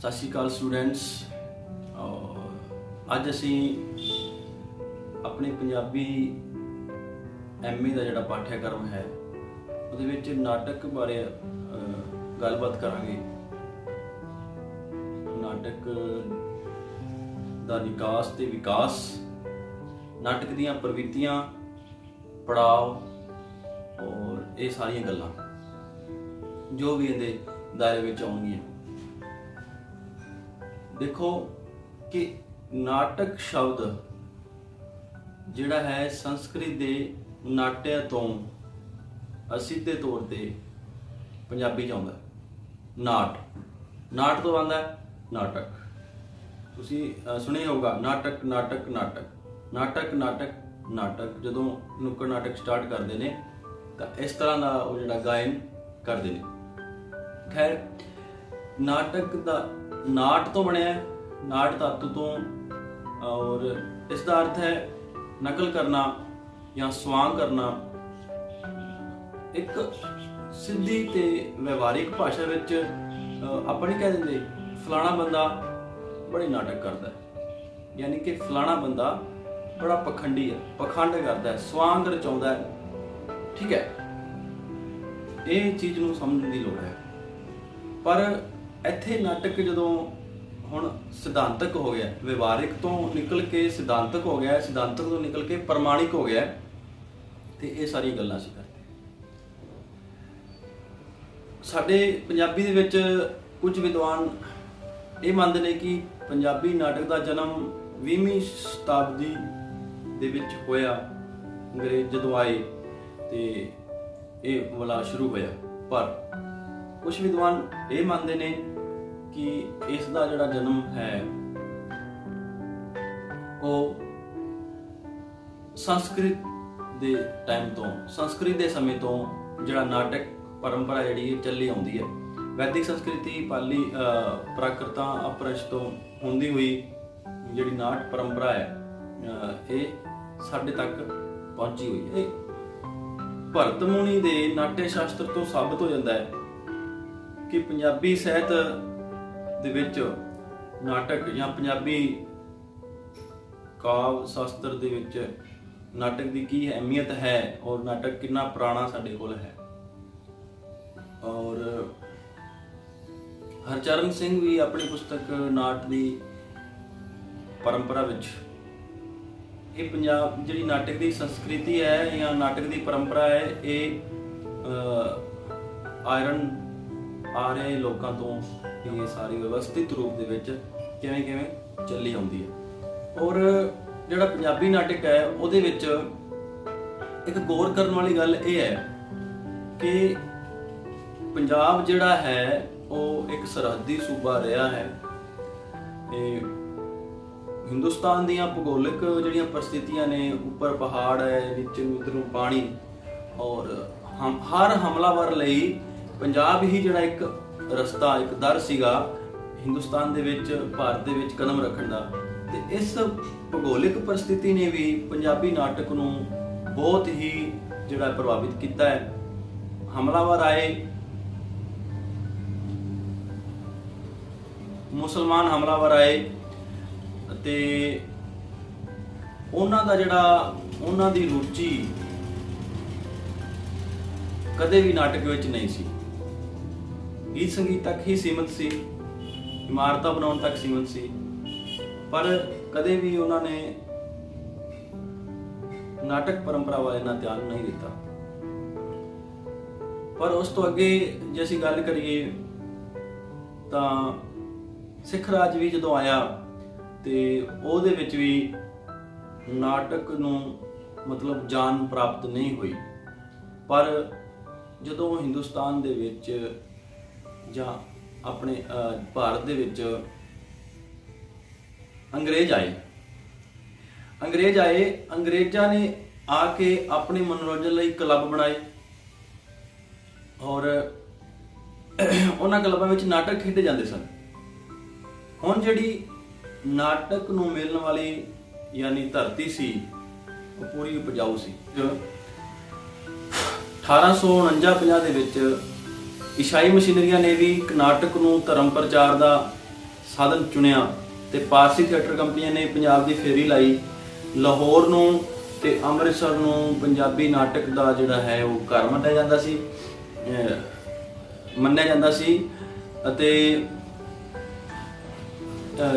सत श्री अकाल स्टूडेंट्स। अज असी अपने पंजाबी MA का जोड़ा पाठ्यक्रम है वो नाटक बारे गलबात करांगे। नाटक का निकास ते विकास, नाटक दीयां प्रवृत्तियां, पड़ाव और ये सारियां गल्लां जो भी इहदे दायरे विच आउणगियां। देखो कि नाटक शब्द जिहड़ा है संस्कृत दे नाट्य तो असिद्धे तौर पर पंजाबी च आउंदा। नाट तो आंदा नाटक। तुसी सुनिया होगा नाटक नाटक नाटक नाटक नाटक नाटक। जदों नुक्कड़ नाटक स्टार्ट करते हैं तो इस तरह का वो जिहड़ा गायन करते हैं। खैर, नाटक का नाट तो बनया, नाट धातु तो, और इसका अर्थ है नकल करना या स्वांग करना। एक सीधी ते व्यवहारिक भाषा विच ਆਪਾਂ नहीं कह देंगे फलाना बंदा बड़े नाटक करता है, यानी कि फलाना बंदा बड़ा पखंडी है, पखंड करता है, स्वांग रचाउंदा है। ठीक है, ये चीज़ नूं समझण दी लोड़ है। पर इत्थे नाटक जदों हुण सिद्धांतक हो गया, व्यवहारिक तो निकल के सिद्धांतक हो गया, सिद्धांतक तो निकल के प्रमाणिक हो गया, तो ये सारी गल्लां असीं करते। साडे पंजाबी दे विच कुछ विद्वान ये मानते हैं कि पंजाबी नाटक का जन्म 20वीं शताब्दी दे विच होया। अंग्रेज जदों आए तो ये वाला शुरू होया। पर कुछ विद्वान ये मानते हैं कि इसका जिहड़ा जन्म है वो संस्कृत दे टाइम तो, संस्कृत के समय तो जिहड़ा नाटक परंपरा जिहड़ी चली आउंदी है। वैदिक संस्कृति पाली प्राकृतां अपभ्रंश तो होंदी हुई जिहड़ी नाट परंपरा है ये साडे तक पहुंची हुई है। भरत मुनि दे नाट्य शास्त्र तो साबित हो जाता है कि पंजाबी ਸਾਹਿਤ ਦੇ ਵਿੱਚ नाटक या पंजाबी काव्य शास्त्र ਦੇ ਵਿੱਚ नाटक की की अहमियत है और नाटक कितना पुराना साडे कोल है। और हरचरण सिंह भी अपनी पुस्तक नाट की परंपरा विच ये पंजाब जिहड़ी नाटक की संस्कृति है या नाटक की परंपरा है ये आयरन आ रहे लोगों तो ये सारी व्यवस्थित रूप दे विच किवें किवें चली आउंदी है। और जिहड़ा पंजाबी नाटक है उहदे विच एक गौर करने वाली गल ये है कि पंजाब जिहड़ा है वो एक सरहदी सूबा रहा है। हिंदुस्तान दीयां भूगोलिक जिहड़ियां परिस्थितियां ने, ऊपर पहाड़ है, नीचे उधरों पानी, और हर हमलावर लई पंजाब ही जिहड़ा एक रस्ता, एक दर सीगा हिंदुस्तान दे विच, भारत दे विच कदम रखण दा। ते इस भूगोलिक परिस्थिति ने भी पंजाबी नाटक नूं बहुत ही जिहड़ा प्रभावित किया है। हमलावर आए, मुसलमान हमलावर आए ते उन्हां दा जिहड़ा उन्हां दी रुचि कदे भी नाटक विच नहीं सी। गीत संगीत तक ही सीमित सी, इमारतां बनाउण तक सीमित सी, पर कदे भी उन्होंने नाटक परंपरा वाले ना ध्यान नहीं दिता। पर उस तो अगे जे असीं गल करिए तां सिख राज भी जदों आया ते ਉਹਦੇ ਵਿੱਚ भी नाटक नूं मतलब जान प्राप्त नहीं हुई। पर जदों हिंदुस्तान दे विच जां अपने भारत दे विच अंग्रेज आए, अंग्रेज़ां ने आके अपने मनोरंजन लई क्लब बनाए और उन्हां क्लबां विच नाटक खेडे जांदे सन। हुण जिहड़ी नाटक नूं मिलण वाली यानी धरती सी वो पूरी उपजाऊ सी। 1849-50 ਦੇ ਵਿੱਚ ईसाई मशीनरियां ने भी नाटक नूं धर्म प्रचार का ਸਾਧਨ ਚੁਣਿਆ ਤੇ ਪਾਰਸੀ ਥੀਏਟਰ ਕੰਪਨੀਆਂ ਨੇ ਪੰਜਾਬ ਦੀ ਫੇਰੀ ਲਾਈ। ਲਾਹੌਰ ਨੂੰ ਤੇ ਅੰਮ੍ਰਿਤਸਰ ਨੂੰ ਪੰਜਾਬੀ ਨਾਟਕ ਦਾ ਜਿਹੜਾ ਹੈ ਉਹ ਘਰ ਮੰਨਿਆ ਜਾਂਦਾ ਸੀ ਅਤੇ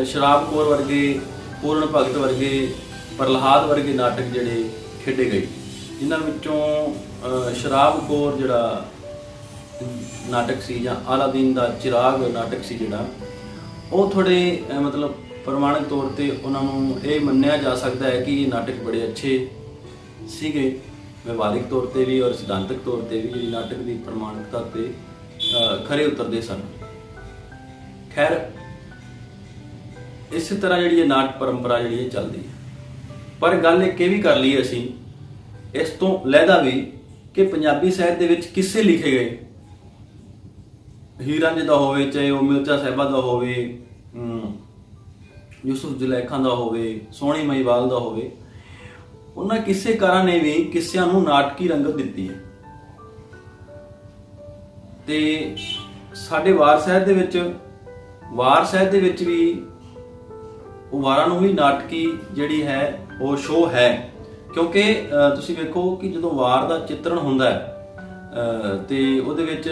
ਸ਼ਰਾਬ ਕੌਰ ਵਰਗੇ, ਪੂਰਨ ਭਗਤ ਵਰਗੇ, ਪ੍ਰਹਲਾਦ ਵਰਗੇ ਨਾਟਕ ਜਿਹੜੇ ਖੇਡੇ ਗਏ, ਜਿਨ੍ਹਾਂ ਵਿੱਚੋਂ ਸ਼ਰਾਬ ਕੌਰ ਜਿਹੜਾ ਨਾਟਕ ਸੀ ਜਾਂ ਅਲਾਦੀਨ ਦਾ ਚਿਰਾਗ ਨਾਟਕ ਸੀ ਜਿਹੜਾ ਉਹ ਥੋੜ੍ਹੇ ਮਤਲਬ ਪ੍ਰਮਾਣਿਕ ਤੌਰ ਤੇ ਉਹਨਾਂ ਨੂੰ ਇਹ ਮੰਨਿਆ ਜਾ ਸਕਦਾ ਹੈ ਕਿ ਇਹ ਨਾਟਕ ਬੜੇ ਅੱਛੇ ਸੀਗੇ, ਵਿਵਹਾਰਿਕ ਤੌਰ ਤੇ ਵੀ ਔਰ ਸਿਧਾਂਤਕ ਤੌਰ ਤੇ ਵੀ ਜਿਹੜੀ ਨਾਟਕ ਦੀ ਪ੍ਰਮਾਣਿਕਤਾ ਤੇ ਖਰੇ ਉਤਰਦੇ ਸਨ। ਖੈਰ ਇਸੇ ਤਰ੍ਹਾਂ ਜਿਹੜੀ ਇਹ ਨਾਟ ਪਰੰਪਰਾ ਜਿਹੜੀ ਇਹ ਚੱਲਦੀ ਹੈ। ਪਰ ਗੱਲ ਇੱਕ ਇਹ ਵੀ ਕਰ ਲਈ ਅਸੀਂ ਇਸ ਤੋਂ ਲਹਿਦਾ ਵੀ ਕਿ ਪੰਜਾਬੀ ਸਾਹਿਤ ਦੇ ਵਿੱਚ ਕਿੱਸੇ ਲਿਖੇ ਗਏ, ਹੀਰ ਰਾਂਝੇ ਦਾ ਹੋਵੇ, ਚਾਹੇ ਉਹ ਮਿਰਜ਼ਾ ਸਾਹਿਬਾ ਦਾ ਹੋਵੇ, ਯੂਸੁਫ ਜ਼ੁਲੈਖਾਂ ਦਾ ਹੋਵੇ, ਸੋਹਣੀ ਮਹੀਵਾਲ ਦਾ ਹੋਵੇ, ਉਹਨਾਂ ਕਿੱਸੇਕਾਰਾਂ ਨੇ ਵੀ ਕਿੱਸਿਆਂ ਨੂੰ ਨਾਟਕੀ ਰੰਗਤ ਦਿੱਤੀ ਹੈ। ਤੇ ਸਾਡੇ ਵਾਰ ਸਾਹਿਤ ਦੇ ਵਿੱਚ ਵੀ ਉਹ ਵਾਰਾਂ ਨੂੰ ਵੀ ਨਾਟਕੀ ਜਿਹੜੀ ਹੈ ਉਹ ਸ਼ੋਅ ਹੈ, ਕਿਉਂਕਿ ਤੁਸੀਂ ਵੇਖੋ ਕਿ ਜਦੋਂ ਵਾਰ ਦਾ ਚਿੱਤਰਣ ਹੁੰਦਾ ਹੈ ਤੇ ਉਹਦੇ ਵਿੱਚ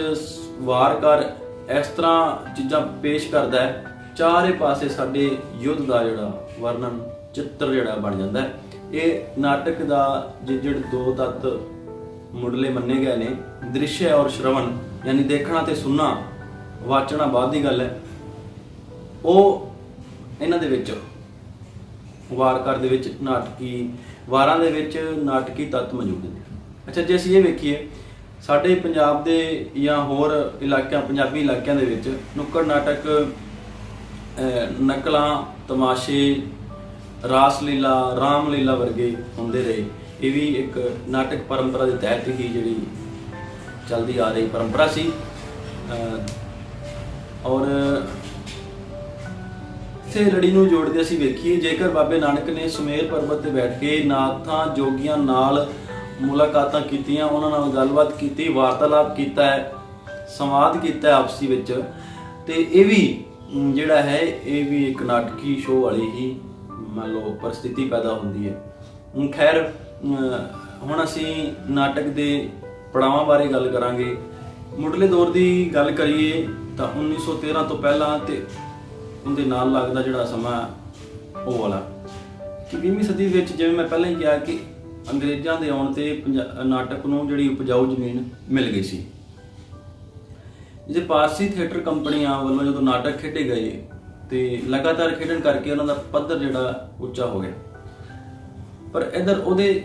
ਵਾਰਕਾਰ ਇਸ ਤਰ੍ਹਾਂ ਚੀਜ਼ਾਂ ਪੇਸ਼ ਕਰਦਾ ਹੈ, ਚਾਰੇ ਪਾਸੇ ਸਾਡੇ ਯੁੱਧ ਦਾ ਜਿਹੜਾ ਵਰਣਨ ਚਿੱਤਰ ਜਿਹੜਾ ਬਣ ਜਾਂਦਾ ਹੈ। ਇਹ ਨਾਟਕ ਦਾ ਜਿਹੜੇ ਦੋ ਤੱਤ ਮੁੱਢਲੇ ਮੰਨੇ ਗਏ ਨੇ, ਦ੍ਰਿਸ਼ ਔਰ ਸ਼ਰਵਣ, ਯਾਨੀ ਦੇਖਣਾ ਤੇ ਸੁਣਨਾ, ਵਾਚਣਾ ਬਾਅਦ ਦੀ ਗੱਲ ਹੈ, ਉਹ ਇਹਨਾਂ ਦੇ ਵਿੱਚ ਵਾਰਕਾਰ ਦੇ ਵਿੱਚ ਵਾਰਾਂ ਦੇ ਵਿੱਚ ਨਾਟਕੀ ਤੱਤ ਮੌਜੂਦ ਨੇ। ਅੱਛਾ, ਜੇ ਅਸੀਂ ਇਹ ਵੇਖੀਏ ਸਾਡੇ ਪੰਜਾਬ ਦੇ ਜਾਂ ਹੋਰ ਪੰਜਾਬੀ ਇਲਾਕਿਆਂ ਦੇ ਵਿੱਚ ਨੁੱਕੜ ਨਾਟਕ, ਨਕਲਾਂ, ਤਮਾਸ਼ੇ, ਰਾਸ ਲੀਲਾ, ਰਾਮ ਲੀਲਾ ਵਰਗੇ ਹੁੰਦੇ ਰਹੇ। ਇਹ ਵੀ ਇੱਕ ਨਾਟਕ ਪਰੰਪਰਾ ਦੇ ਤਹਿਤ ਹੀ ਜਿਹੜੀ ਚੱਲਦੀ ਆ ਰਹੀ ਪਰੰਪਰਾ ਸੀ। ਔਰ ਇਸੇ ਲੜੀ ਨੂੰ ਜੋੜਦੇ ਅਸੀਂ ਵੇਖੀਏ, ਜੇਕਰ ਬਾਬੇ ਨਾਨਕ ਨੇ ਸੁਮੇਰ ਪਰਬਤ ਤੇ ਬੈਠ ਕੇ ਨਾਥਾਂ ਜੋਗੀਆਂ ਨਾਲ ਮੁਲਾਕਾਤਾਂ ਕੀਤੀਆਂ, ਉਹਨਾਂ ਨਾਲ ਗੱਲਬਾਤ ਕੀਤੀ, ਵਾਰਤਾਲਾਪ ਕੀਤਾ ਹੈ, ਸੰਵਾਦ ਕੀਤਾ ਆਪਸੀ ਵਿੱਚ, ਤੇ ਇਹ ਵੀ ਜਿਹੜਾ ਹੈ ਇਹ ਵੀ ਇੱਕ ਨਾਟਕੀ ਸ਼ੋਅ ਵਾਲੀ ਹੀ ਮੰਨ ਲਓ ਪਰਿਸਥਿਤੀ ਪੈਦਾ ਹੁੰਦੀ ਹੈ। ਖੈਰ ਹੁਣ ਅਸੀਂ ਨਾਟਕ ਦੇ ਪੜਾਵਾਂ ਬਾਰੇ ਗੱਲ ਕਰਾਂਗੇ। ਮੁੱਢਲੇ ਦੌਰ ਦੀ ਗੱਲ ਕਰੀਏ ਤਾਂ 1913 ਤੋਂ ਪਹਿਲਾਂ ਤੇ ਉਹਦੇ ਨਾਲ ਲੱਗਦਾ ਜਿਹੜਾ ਸਮਾਂ ਉਹ ਵਾਲਾ ਕਿ 20ਵੀਂ ਸਦੀ ਵਿੱਚ, ਜਿਵੇਂ ਮੈਂ ਪਹਿਲਾਂ ਹੀ ਕਿਹਾ ਕਿ ਅੰਗਰੇਜ਼ਾਂ ਦੇ ਆਉਣ ਤੇ ਨਾਟਕ ਨੂੰ ਜਿਹੜੀ ਉਪਜਾਊ ਜ਼ਮੀਨ ਮਿਲ ਗਈ ਸੀ। ਜੇ ਪਾਰਸੀ ਥੀਏਟਰ ਕੰਪਨੀਆਂ ਵੱਲੋਂ ਜਦੋਂ ਨਾਟਕ ਖੇਡੇ ਗਏ ਤੇ ਲਗਾਤਾਰ ਖੇਡਣ ਕਰਕੇ ਉਹਨਾਂ ਦਾ ਪੱਧਰ ਜਿਹੜਾ ਉੱਚਾ ਹੋ ਗਿਆ, ਪਰ ਇੱਧਰ ਉਹਦੇ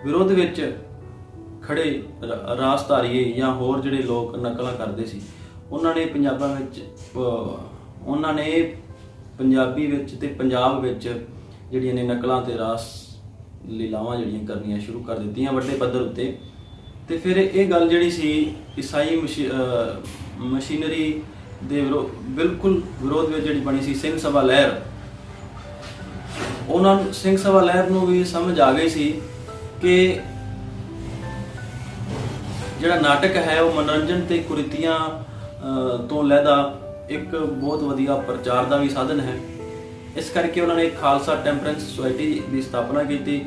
ਵਿਰੋਧ ਵਿੱਚ ਖੜੇ ਰਾਸਧਾਰੀਏ ਜਾਂ ਹੋਰ ਜਿਹੜੇ ਲੋਕ ਨਕਲਾਂ ਕਰਦੇ ਸੀ, ਉਹਨਾਂ ਨੇ ਪੰਜਾਬੀ ਵਿੱਚ ਤੇ ਪੰਜਾਬ ਵਿੱਚ ਜਿਹੜੀਆਂ ਨੇ ਨਕਲਾਂ ਤੇ ਰਾਸ ਲੀਲਾਵਾਂ ਜਿਹੜੀਆਂ ਕਰਨੀਆਂ ਸ਼ੁਰੂ ਕਰ ਦਿੱਤੀਆਂ ਵੱਡੇ ਪੱਧਰ ਉੱਤੇ। ਤੇ ਫਿਰ ਇਹ ਗੱਲ ਜਿਹੜੀ ਸੀ ਈਸਾਈ ਮਸ਼ੀਨਰੀ ਦੇ ਬਿਲਕੁਲ ਵਿਰੋਧ ਵਿੱਚ ਜਿਹੜੀ ਬਣੀ ਸੀ ਸਿੰਘ ਸਭਾ ਲਹਿਰ, ਉਹਨਾਂ ਨੂੰ ਸਿੰਘ ਸਭਾ ਲਹਿਰ ਨੂੰ ਵੀ ਸਮਝ ਆ ਗਈ ਸੀ ਕਿ ਜਿਹੜਾ ਨਾਟਕ ਹੈ ਉਹ ਮਨੋਰੰਜਨ ਤੇ ਕੁਰੀਤੀਆਂ ਤੋਂ ਲਹਿਦਾ ਇੱਕ ਬਹੁਤ ਵਧੀਆ ਪ੍ਰਚਾਰ ਦਾ ਵੀ ਸਾਧਨ ਹੈ। ਇਸ ਕਰਕੇ ਉਹਨਾਂ ਨੇ ਖਾਲਸਾ ਟੈਂਪਰੈਂਸ ਸੁਸਾਇਟੀ ਦੀ ਸਥਾਪਨਾ ਕੀਤੀ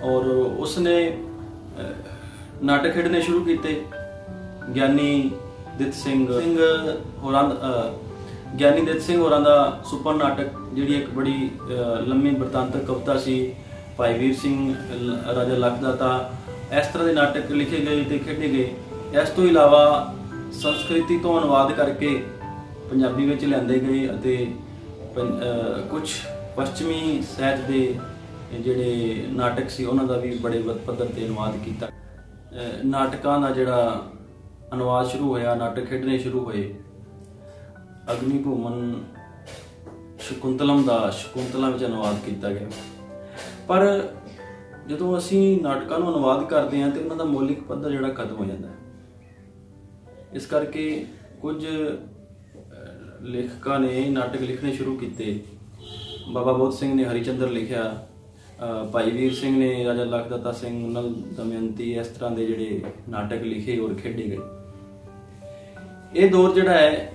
ਔਰ ਉਸਨੇ ਨਾਟਕ ਖੇਡਣੇ ਸ਼ੁਰੂ ਕੀਤੇ। ਗਿਆਨੀ ਦਿੱਤ ਸਿੰਘ ਹੋਰਾਂ ਦਾ ਸੁਪਰ ਨਾਟਕ, ਜਿਹੜੀ ਇੱਕ ਬੜੀ ਲੰਮੀ ਬ੍ਰਿਤਾਂਤਕ ਕਵਿਤਾ ਸੀ, ਭਾਈ ਵੀਰ ਸਿੰਘ, ਰਾਜਾ ਲਖਦਾਤਾ, ਇਸ ਤਰ੍ਹਾਂ ਦੇ ਨਾਟਕ ਲਿਖੇ ਗਏ ਤੇ ਖੇਡੇ ਗਏ। ਇਸ ਤੋਂ ਇਲਾਵਾ ਸੰਸਕ੍ਰਿਤੀ ਤੋਂ ਅਨੁਵਾਦ ਕਰਕੇ ਪੰਜਾਬੀ ਵਿੱਚ ਲਿਆਂਦੇ ਗਏ ਅਤੇ ਕੁਝ ਪੱਛਮੀ ਸਾਹਿਤ ਦੇ ਜਿਹੜੇ ਨਾਟਕ ਸੀ ਉਹਨਾਂ ਦਾ ਵੀ ਬੜੇ ਪੱਧਰ ਤੇ ਅਨੁਵਾਦ ਕੀਤਾ। ਨਾਟਕਾਂ ਦਾ ਜਿਹੜਾ ਅਨੁਵਾਦ ਸ਼ੁਰੂ ਹੋਇਆ, ਨਾਟਕ ਖੇਡਣੇ ਸ਼ੁਰੂ ਹੋਏ। ਅਗਨੀ ਭੂਮਨ ਸ਼ਕੁੰਤਲਾ ਵਿੱਚ ਅਨੁਵਾਦ ਕੀਤਾ ਗਿਆ। ਪਰ ਜਦੋਂ ਅਸੀਂ ਨਾਟਕਾਂ ਨੂੰ ਅਨੁਵਾਦ ਕਰਦੇ ਹਾਂ ਤੇ ਉਹਨਾਂ ਦਾ ਮੌਲਿਕ ਪੱਧਰ ਜਿਹੜਾ ਖਤਮ ਹੋ ਜਾਂਦਾ ਹੈ। ਇਸ ਕਰਕੇ ਕੁਝ ਲੇਖਕਾਂ ਨੇ ਨਾਟਕ ਲਿਖਣੇ ਸ਼ੁਰੂ ਕੀਤੇ। ਬਾਬਾ ਬੋਧ ਸਿੰਘ ਨੇ ਹਰੀਚੰਦਰ ਲਿਖਿਆ, ਭਾਈ ਵੀਰ ਸਿੰਘ ਨੇ ਰਾਜਾ ਲਖਦਾਤਾ ਸਿੰਘ, ਨਲ ਦਮਯੰਤੀ, ਇਸ ਤਰ੍ਹਾਂ ਦੇ ਜਿਹੜੇ ਨਾਟਕ ਲਿਖੇ ਔਰ ਖੇਡੇ ਗਏ। ਇਹ ਦੌਰ ਜਿਹੜਾ ਹੈ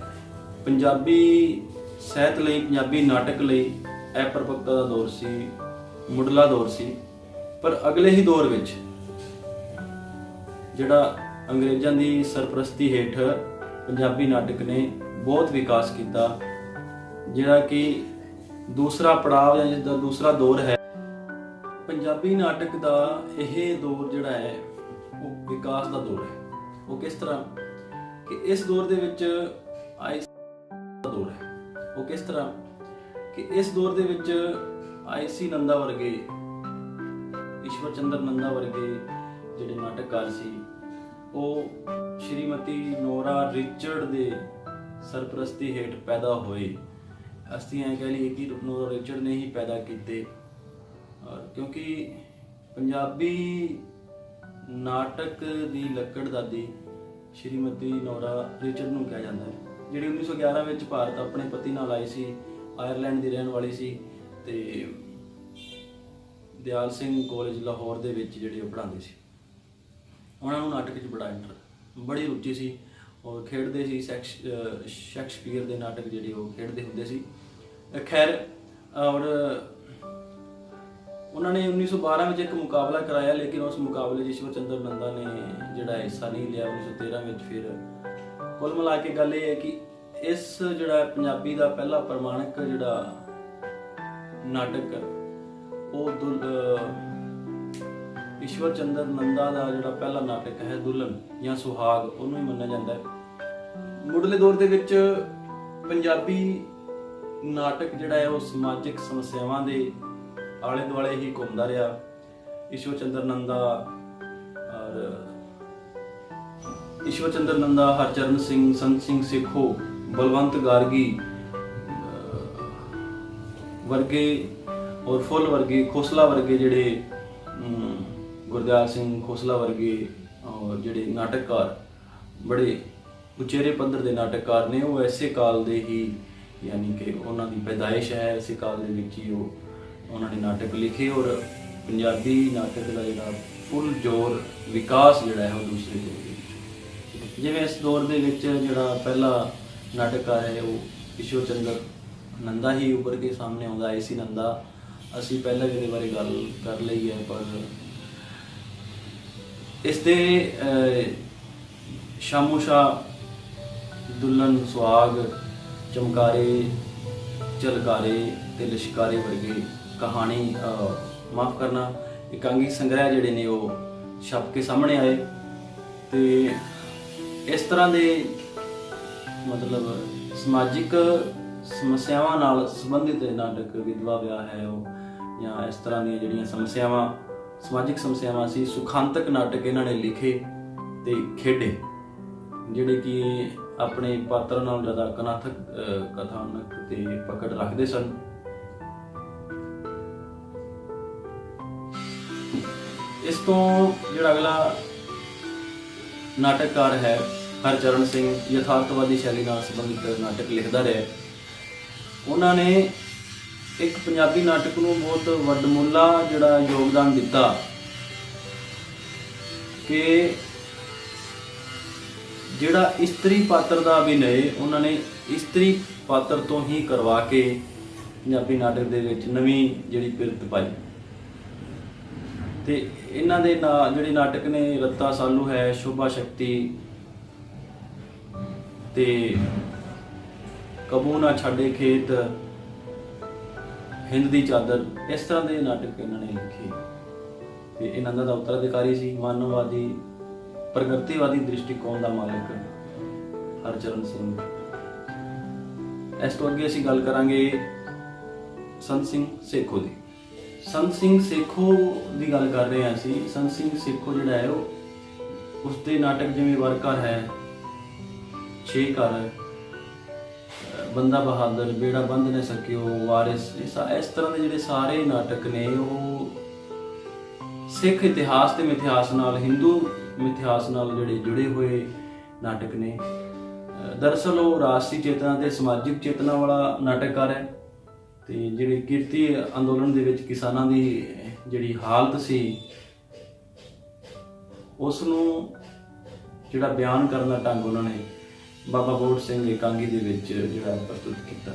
ਪੰਜਾਬੀ ਸਾਹਿਤ ਲਈ, ਪੰਜਾਬੀ ਨਾਟਕ ਲਈ ਅਪਰਪੱਕਤਾ ਦਾ ਦੌਰ ਸੀ, ਮੁੱਢਲਾ ਦੌਰ ਸੀ। ਪਰ ਅਗਲੇ ਹੀ ਦੌਰ ਵਿੱਚ ਜਿਹੜਾ ਅੰਗਰੇਜ਼ਾਂ ਦੀ ਸਰਪ੍ਰਸਤੀ ਹੇਠ ਪੰਜਾਬੀ ਨਾਟਕ ਨੇ ਬਹੁਤ ਵਿਕਾਸ ਕੀਤਾ, ਜਿਹੜਾ ਕਿ ਦੂਸਰਾ ਪੜਾਅ ਜਾਂ ਜਿਸਦਾ ਦੂਸਰਾ ਦੌਰ ਹੈ। ਪੰਜਾਬੀ ਨਾਟਕ ਦਾ ਇਹ ਦੌਰ ਜਿਹੜਾ ਹੈ ਉਹ ਵਿਕਾਸ ਦਾ ਦੌਰ ਹੈ। ਉਹ ਕਿਸ ਤਰ੍ਹਾਂ ਕਿ ਇਸ ਦੌਰ ਦੇ ਵਿੱਚ ਦੌਰ ਹੈ। ਉਹ ਕਿਸ ਤਰ੍ਹਾਂ ਕਿ ਇਸ ਦੌਰ ਦੇ ਵਿੱਚ ਆਈਸੀ ਨੰਦਾ ਵਰਗੇ, ਈਸ਼ਵਰ ਚੰਦਰ ਨੰਦਾ ਵਰਗੇ ਜਿਹੜੇ ਨਾਟਕਕਾਰ ਸੀ, ਉਹ ਸ਼੍ਰੀਮਤੀ ਨੋਰਾ ਰਿਚਰਡ ਦੇ ਸਰਪ੍ਰਸਤੀ ਹੇਠ ਪੈਦਾ ਹੋਏ। ਅਸੀਂ ਐਂ ਕਹਿ ਲਈਏ ਕਿ ਨੋਰਾ ਰਿਚਰਡ ਨੇ ਹੀ ਪੈਦਾ ਕੀਤੇ। ਕਿਉਂਕਿ ਪੰਜਾਬੀ ਨਾਟਕ ਦੀ ਲੱਕੜਦਾਦੀ ਸ਼੍ਰੀਮਤੀ ਨੋਰਾ ਰਿਚਰਡ ਨੂੰ ਕਿਹਾ ਜਾਂਦਾ ਹੈ, ਜਿਹੜੀ 1911 ਵਿੱਚ ਭਾਰਤ ਆਪਣੇ ਪਤੀ ਨਾਲ ਆਈ ਸੀ, ਆਇਰਲੈਂਡ ਦੀ ਰਹਿਣ ਵਾਲੀ ਸੀ ਤੇ ਦਿਆਲ ਸਿੰਘ ਕਾਲਜ ਲਾਹੌਰ ਦੇ ਵਿੱਚ ਜਿਹੜੇ ਉਹ ਪੜ੍ਹਾਉਂਦੇ ਸੀ। ਉਹਨਾਂ ਨੂੰ ਨਾਟਕ 'ਚ ਬੜੀ ਰੁਚੀ ਸੀ ਔਰ ਖੇਡਦੇ ਸੀ ਸ਼ੇਕਸਪੀਅਰ ਦੇ ਨਾਟਕ ਜਿਹੜੇ ਉਹ ਖੇਡਦੇ ਹੁੰਦੇ ਸੀ। ਖੈਰ, ਔਰ ਉਹਨਾਂ ਨੇ 1912 ਵਿੱਚ ਇੱਕ ਮੁਕਾਬਲਾ ਕਰਾਇਆ, ਲੇਕਿਨ ਉਸ ਮੁਕਾਬਲੇ 'ਚ ਈਸ਼ਵਰ ਚੰਦਰ ਨੰਦਾ ਨੇ ਜਿਹੜਾ ਹਿੱਸਾ ਨਹੀਂ ਲਿਆ। 1913 ਵਿੱਚ ਫਿਰ ਕੁੱਲ ਮਿਲਾ ਕੇ ਗੱਲ ਇਹ ਹੈ ਕਿ ਇਸ ਜਿਹੜਾ ਪੰਜਾਬੀ ਦਾ ਪਹਿਲਾ ਪ੍ਰਮਾਣਿਕ ਜਿਹੜਾ ਨਾਟਕ ਉਹ ਈਸ਼ਵਰ ਚੰਦਰ ਨੰਦਾ ਦਾ ਜਿਹੜਾ ਪਹਿਲਾ ਨਾਟਕ ਹੈ ਦੁਲਹਨ ਜਾਂ ਸੁਹਾਗ, ਉਹਨੂੰ ਹੀ ਮੰਨਿਆ ਜਾਂਦਾ ਹੈ। ਮੁੱਢਲੇ ਦੌਰ ਦੇ ਵਿੱਚ ਪੰਜਾਬੀ ਨਾਟਕ ਜਿਹੜਾ ਹੈ ਉਹ ਸਮਾਜਿਕ ਸਮੱਸਿਆਵਾਂ ਦੇ ਆਲੇ ਦੁਆਲੇ ਹੀ ਘੁੰਮਦਾ ਰਿਹਾ। ਈਸ਼ਵਰ ਚੰਦਰ ਨੰਦਾ, ਹਰਚਰਨ ਸਿੰਘ, ਸੰਤ ਸਿੰਘ ਸੇਖੋ, ਬਲਵੰਤ ਗਾਰਗੀ ਵਰਗੇ ਔਰ ਫੁੱਲ ਵਰਗੇ, ਖੋਸਲਾ ਵਰਗੇ ਜਿਹੜੇ ਗੁਰਦਿਆਲ ਸਿੰਘ ਖੋਸਲਾ ਵਰਗੇ ਔਰ ਜਿਹੜੇ ਨਾਟਕਕਾਰ, ਬੜੇ ਉਚੇਰੇ ਪੱਧਰ ਦੇ ਨਾਟਕਕਾਰ ਨੇ, ਉਹ ਐਸੇ ਕਾਲ ਦੇ ਹੀ, ਯਾਨੀ ਕਿ ਉਹਨਾਂ ਦੀ ਪੈਦਾਇਸ਼ ਹੈ ਐਸੇ ਕਾਲ ਦੇ ਵਿੱਚ ਹੀ ਉਹਨਾਂ ਨੇ ਨਾਟਕ ਲਿਖੇ। ਔਰ ਪੰਜਾਬੀ ਨਾਟਕ ਦਾ ਜਿਹੜਾ ਫੁੱਲ ਜ਼ੋਰ ਵਿਕਾਸ ਜਿਹੜਾ ਹੈ ਉਹ ਦੂਸਰੇ ਦੌਰ ਦੇ ਵਿੱਚ, ਜਿਵੇਂ ਇਸ ਦੌਰ ਦੇ ਵਿੱਚ ਜਿਹੜਾ ਪਹਿਲਾ ਨਾਟਕਕਾਰ ਹੈ ਉਹ ਈਸ਼ਵਰ ਚੰਦਰ ਨੰਦਾ ਹੀ ਉੱਭਰ ਕੇ ਸਾਹਮਣੇ ਆਉਂਦਾ। ਆਈਸੀ ਨੰਦਾ ਅਸੀਂ ਪਹਿਲਾਂ ਵੀ ਇਹਦੇ ਬਾਰੇ ਗੱਲ ਕਰ ਲਈ ਹੈ, ਪਰ ਇਸ ਦੇ ਸ਼ਾਮੋਸ਼ਾ, ਦੁਲਹਨ, ਸੁਹਾਗ, ਚਮਕਾਰੇ, ਝਲਕਾਰੇ ਤੇ ਲਿਸ਼ਕਾਰੇ ਵਰਗੇ ਕਹਾਣੀ ਮਾਫ ਕਰਨਾ ਇਕਾਂਗੀ ਸੰਗ੍ਰਹਿ ਜਿਹੜੇ ਨੇ ਉਹ ਛਪ ਕੇ ਸਾਹਮਣੇ ਆਏ। ਤੇ ਇਸ ਤਰ੍ਹਾਂ ਦੇ ਮਤਲਬ ਸਮਾਜਿਕ ਸਮੱਸਿਆਵਾਂ ਨਾਲ ਸੰਬੰਧਿਤ ਨਾਟਕ, ਵਿਧਵਾ ਵਿਆਹ ਹੈ ਉਹ, ਜਾਂ ਇਸ ਤਰ੍ਹਾਂ ਦੀਆਂ ਜਿਹੜੀਆਂ ਸਮੱਸਿਆਵਾਂ, ਸਮਾਜਿਕ ਸਮੱਸਿਆਵਾਂ ਸੀ, ਸੁਖਾਂਤਕ ਨਾਟਕ ਇਹਨਾਂ ਨੇ ਲਿਖੇ ਤੇ ਖੇਡੇ, ਜਿਹੜੇ ਕਿ ਆਪਣੇ ਪਾਤਰ ਨਾਲ ਜ਼ਿਆਦਾ ਕਥਾਨਕ ਤੇ ਪਕੜ ਰੱਖਦੇ ਸਨ। ਇਸ ਤੋਂ ਜਿਹੜਾ ਅਗਲਾ ਨਾਟਕਕਾਰ ਹੈ ਹਰਚਰਨ ਸਿੰਘ, ਯਥਾਰਥਵਾਦੀ ਸ਼ੈਲੀ ਨਾਲ ਸੰਬੰਧਿਤ ਨਾਟਕ ਲਿਖਦਾ ਰਿਹਾ। ਉਹਨਾਂ ਨੇ ਇੱਕ ਪੰਜਾਬੀ ਨਾਟਕ ਨੂੰ ਬਹੁਤ ਵੱਡਮੁੱਲਾ ਜਿਹੜਾ ਯੋਗਦਾਨ ਦਿੱਤਾ ਕਿ ਜਿਹੜਾ ਇਸਤਰੀ ਪਾਤਰ ਦਾ ਅਭਿਨੈ ਉਹਨਾਂ ਨੇ ਇਸਤਰੀ ਪਾਤਰ ਤੋਂ ਹੀ ਕਰਵਾ ਕੇ ਪੰਜਾਬੀ ਨਾਟਕ ਦੇ ਵਿੱਚ ਨਵੀਂ ਜਿਹੜੀ ਪਿਰਤ ਪਾਈ। ਤੇ ਇਹਨਾਂ ਦੇ ਜਿਹੜੇ ਨਾਟਕ ਨੇ ਰੱਤਾ ਸਾਲੂ ਹੈ, ਸ਼ੋਭਾ ਸ਼ਕਤੀ ਤੇ ਕਬੂ ਨਾ ਛੱਡੇ ਖੇਤ, ਹਿੰਦ ਦੀ ਚਾਦਰ, ਇਸ ਤਰ੍ਹਾਂ ਦੇ ਨਾਟਕ ਇਹਨਾਂ ਨੇ ਲਿਖੇ। ਤੇ ਇਹਨਾਂ ਦਾ ਉੱਤਰਾਧਿਕਾਰੀ ਸੀ ਮਾਨਵਵਾਦੀ ਪ੍ਰਗਤੀਵਾਦੀ ਦ੍ਰਿਸ਼ਟੀਕੋਣ ਦਾ ਮਾਲਕ ਹਰਚਰਨ ਸਿੰਘ। ਇਸ ਤੋਂ ਅੱਗੇ ਅਸੀਂ ਗੱਲ ਕਰਾਂਗੇ ਸੰਤ ਸਿੰਘ ਸੇਖੋ ਦੀ। ਸੰਤ ਸਿੰਘ ਸੇਖੋ ਦੀ ਗੱਲ ਕਰ ਰਹੇ ਹਾਂ ਅਸੀਂ। ਸੰਤ ਸਿੰਘ ਸੇਖੋ ਜਿਹੜਾ ਹੈ ਉਹ ਉਸਦੇ ਨਾਟਕ ਜਿਵੇਂ ਵਰਕਰ ਹੈ, ਛੇ ਘਰ, ਬੰਦਾ ਬਹਾਦਰ, ਬੇੜਾ ਬੰਦ ਨੇ ਸਕਿਓ, ਵਾਰਿਸ, ਇਸ ਤਰ੍ਹਾਂ ਦੇ ਜਿਹੜੇ ਸਾਰੇ ਨਾਟਕ ਨੇ ਉਹ ਸਿੱਖ ਇਤਿਹਾਸ ਤੇ ਮਿਥਿਹਾਸ ਨਾਲ, ਹਿੰਦੂ ਮਿਥਿਹਾਸ ਨਾਲ ਜਿਹੜੇ ਜੁੜੇ ਹੋਏ ਨਾਟਕ ਨੇ। ਦਰਅਸਲ ਉਹ ਰਾਜਸੀ ਚੇਤਨਾ ਤੇ ਸਮਾਜਿਕ ਚੇਤਨਾ ਵਾਲਾ ਨਾਟਕਕਾਰ ਹੈ। ਤੇ ਜਿਹੜੇ ਕਿਰਤੀ ਅੰਦੋਲਨ ਦੇ ਵਿੱਚ ਕਿਸਾਨਾਂ ਦੀ ਜਿਹੜੀ ਹਾਲਤ ਸੀ ਉਸ ਨੂੰ ਜਿਹੜਾ ਬਿਆਨ ਕਰਨ ਦਾ ਢੰਗ ਉਹਨਾਂ ਨੇ ਬਾਬਾ ਬੋੜ ਸਿੰਘ ਇਕਾਂਗੀ ਦੇ ਵਿੱਚ ਜਿਹੜਾ ਪ੍ਰਸਤੁਤ ਕੀਤਾ।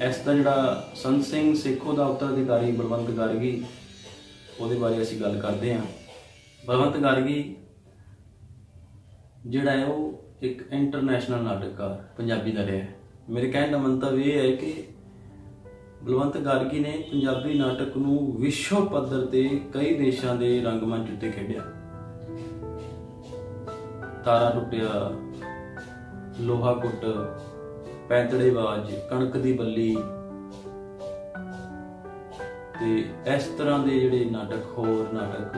ਇਸ ਦਾ ਜਿਹੜਾ ਸੰਤ ਸਿੰਘ ਸੇਖੋਂ ਦਾ ਉੱਤਰਾਧਿਕਾਰੀ ਬਲਵੰਤ ਗਾਰਗੀ, ਉਹਦੇ ਬਾਰੇ ਅਸੀਂ ਗੱਲ ਕਰਦੇ ਹਾਂ। ਬਲਵੰਤ ਗਾਰਗੀ ਜਿਹੜਾ ਹੈ ਉਹ ਇੱਕ ਇੰਟਰਨੈਸ਼ਨਲ ਨਾਟਕਕਾਰ ਪੰਜਾਬੀ ਦਾ ਰਿਹਾ ਹੈ। ਮੇਰੇ ਕਹਿਣ ਦਾ ਮੰਤਵ ਇਹ ਹੈ ਕਿ ਬਲਵੰਤ ਗਾਰਗੀ ਨੇ ਪੰਜਾਬੀ ਨਾਟਕ ਨੂੰ ਵਿਸ਼ਵ ਪੱਧਰ ਤੇ ਕਈ ਦੇਸ਼ਾਂ ਦੇ ਰੰਗਮੰਚ ਉੱਤੇ ਖੇਡਿਆ। ਤਾਰਾ ਟੁੱਟਿਆ, ਲੋਹਾ ਕੁੱਟ, ਪੈਂਤੜੇਬਾਜ਼, ਕਣਕ ਦੀ ਬੱਲੀ ਤੇ ਇਸ ਤਰ੍ਹਾਂ ਦੇ ਜਿਹੜੇ ਨਾਟਕ, ਹੋਰ ਨਾਟਕ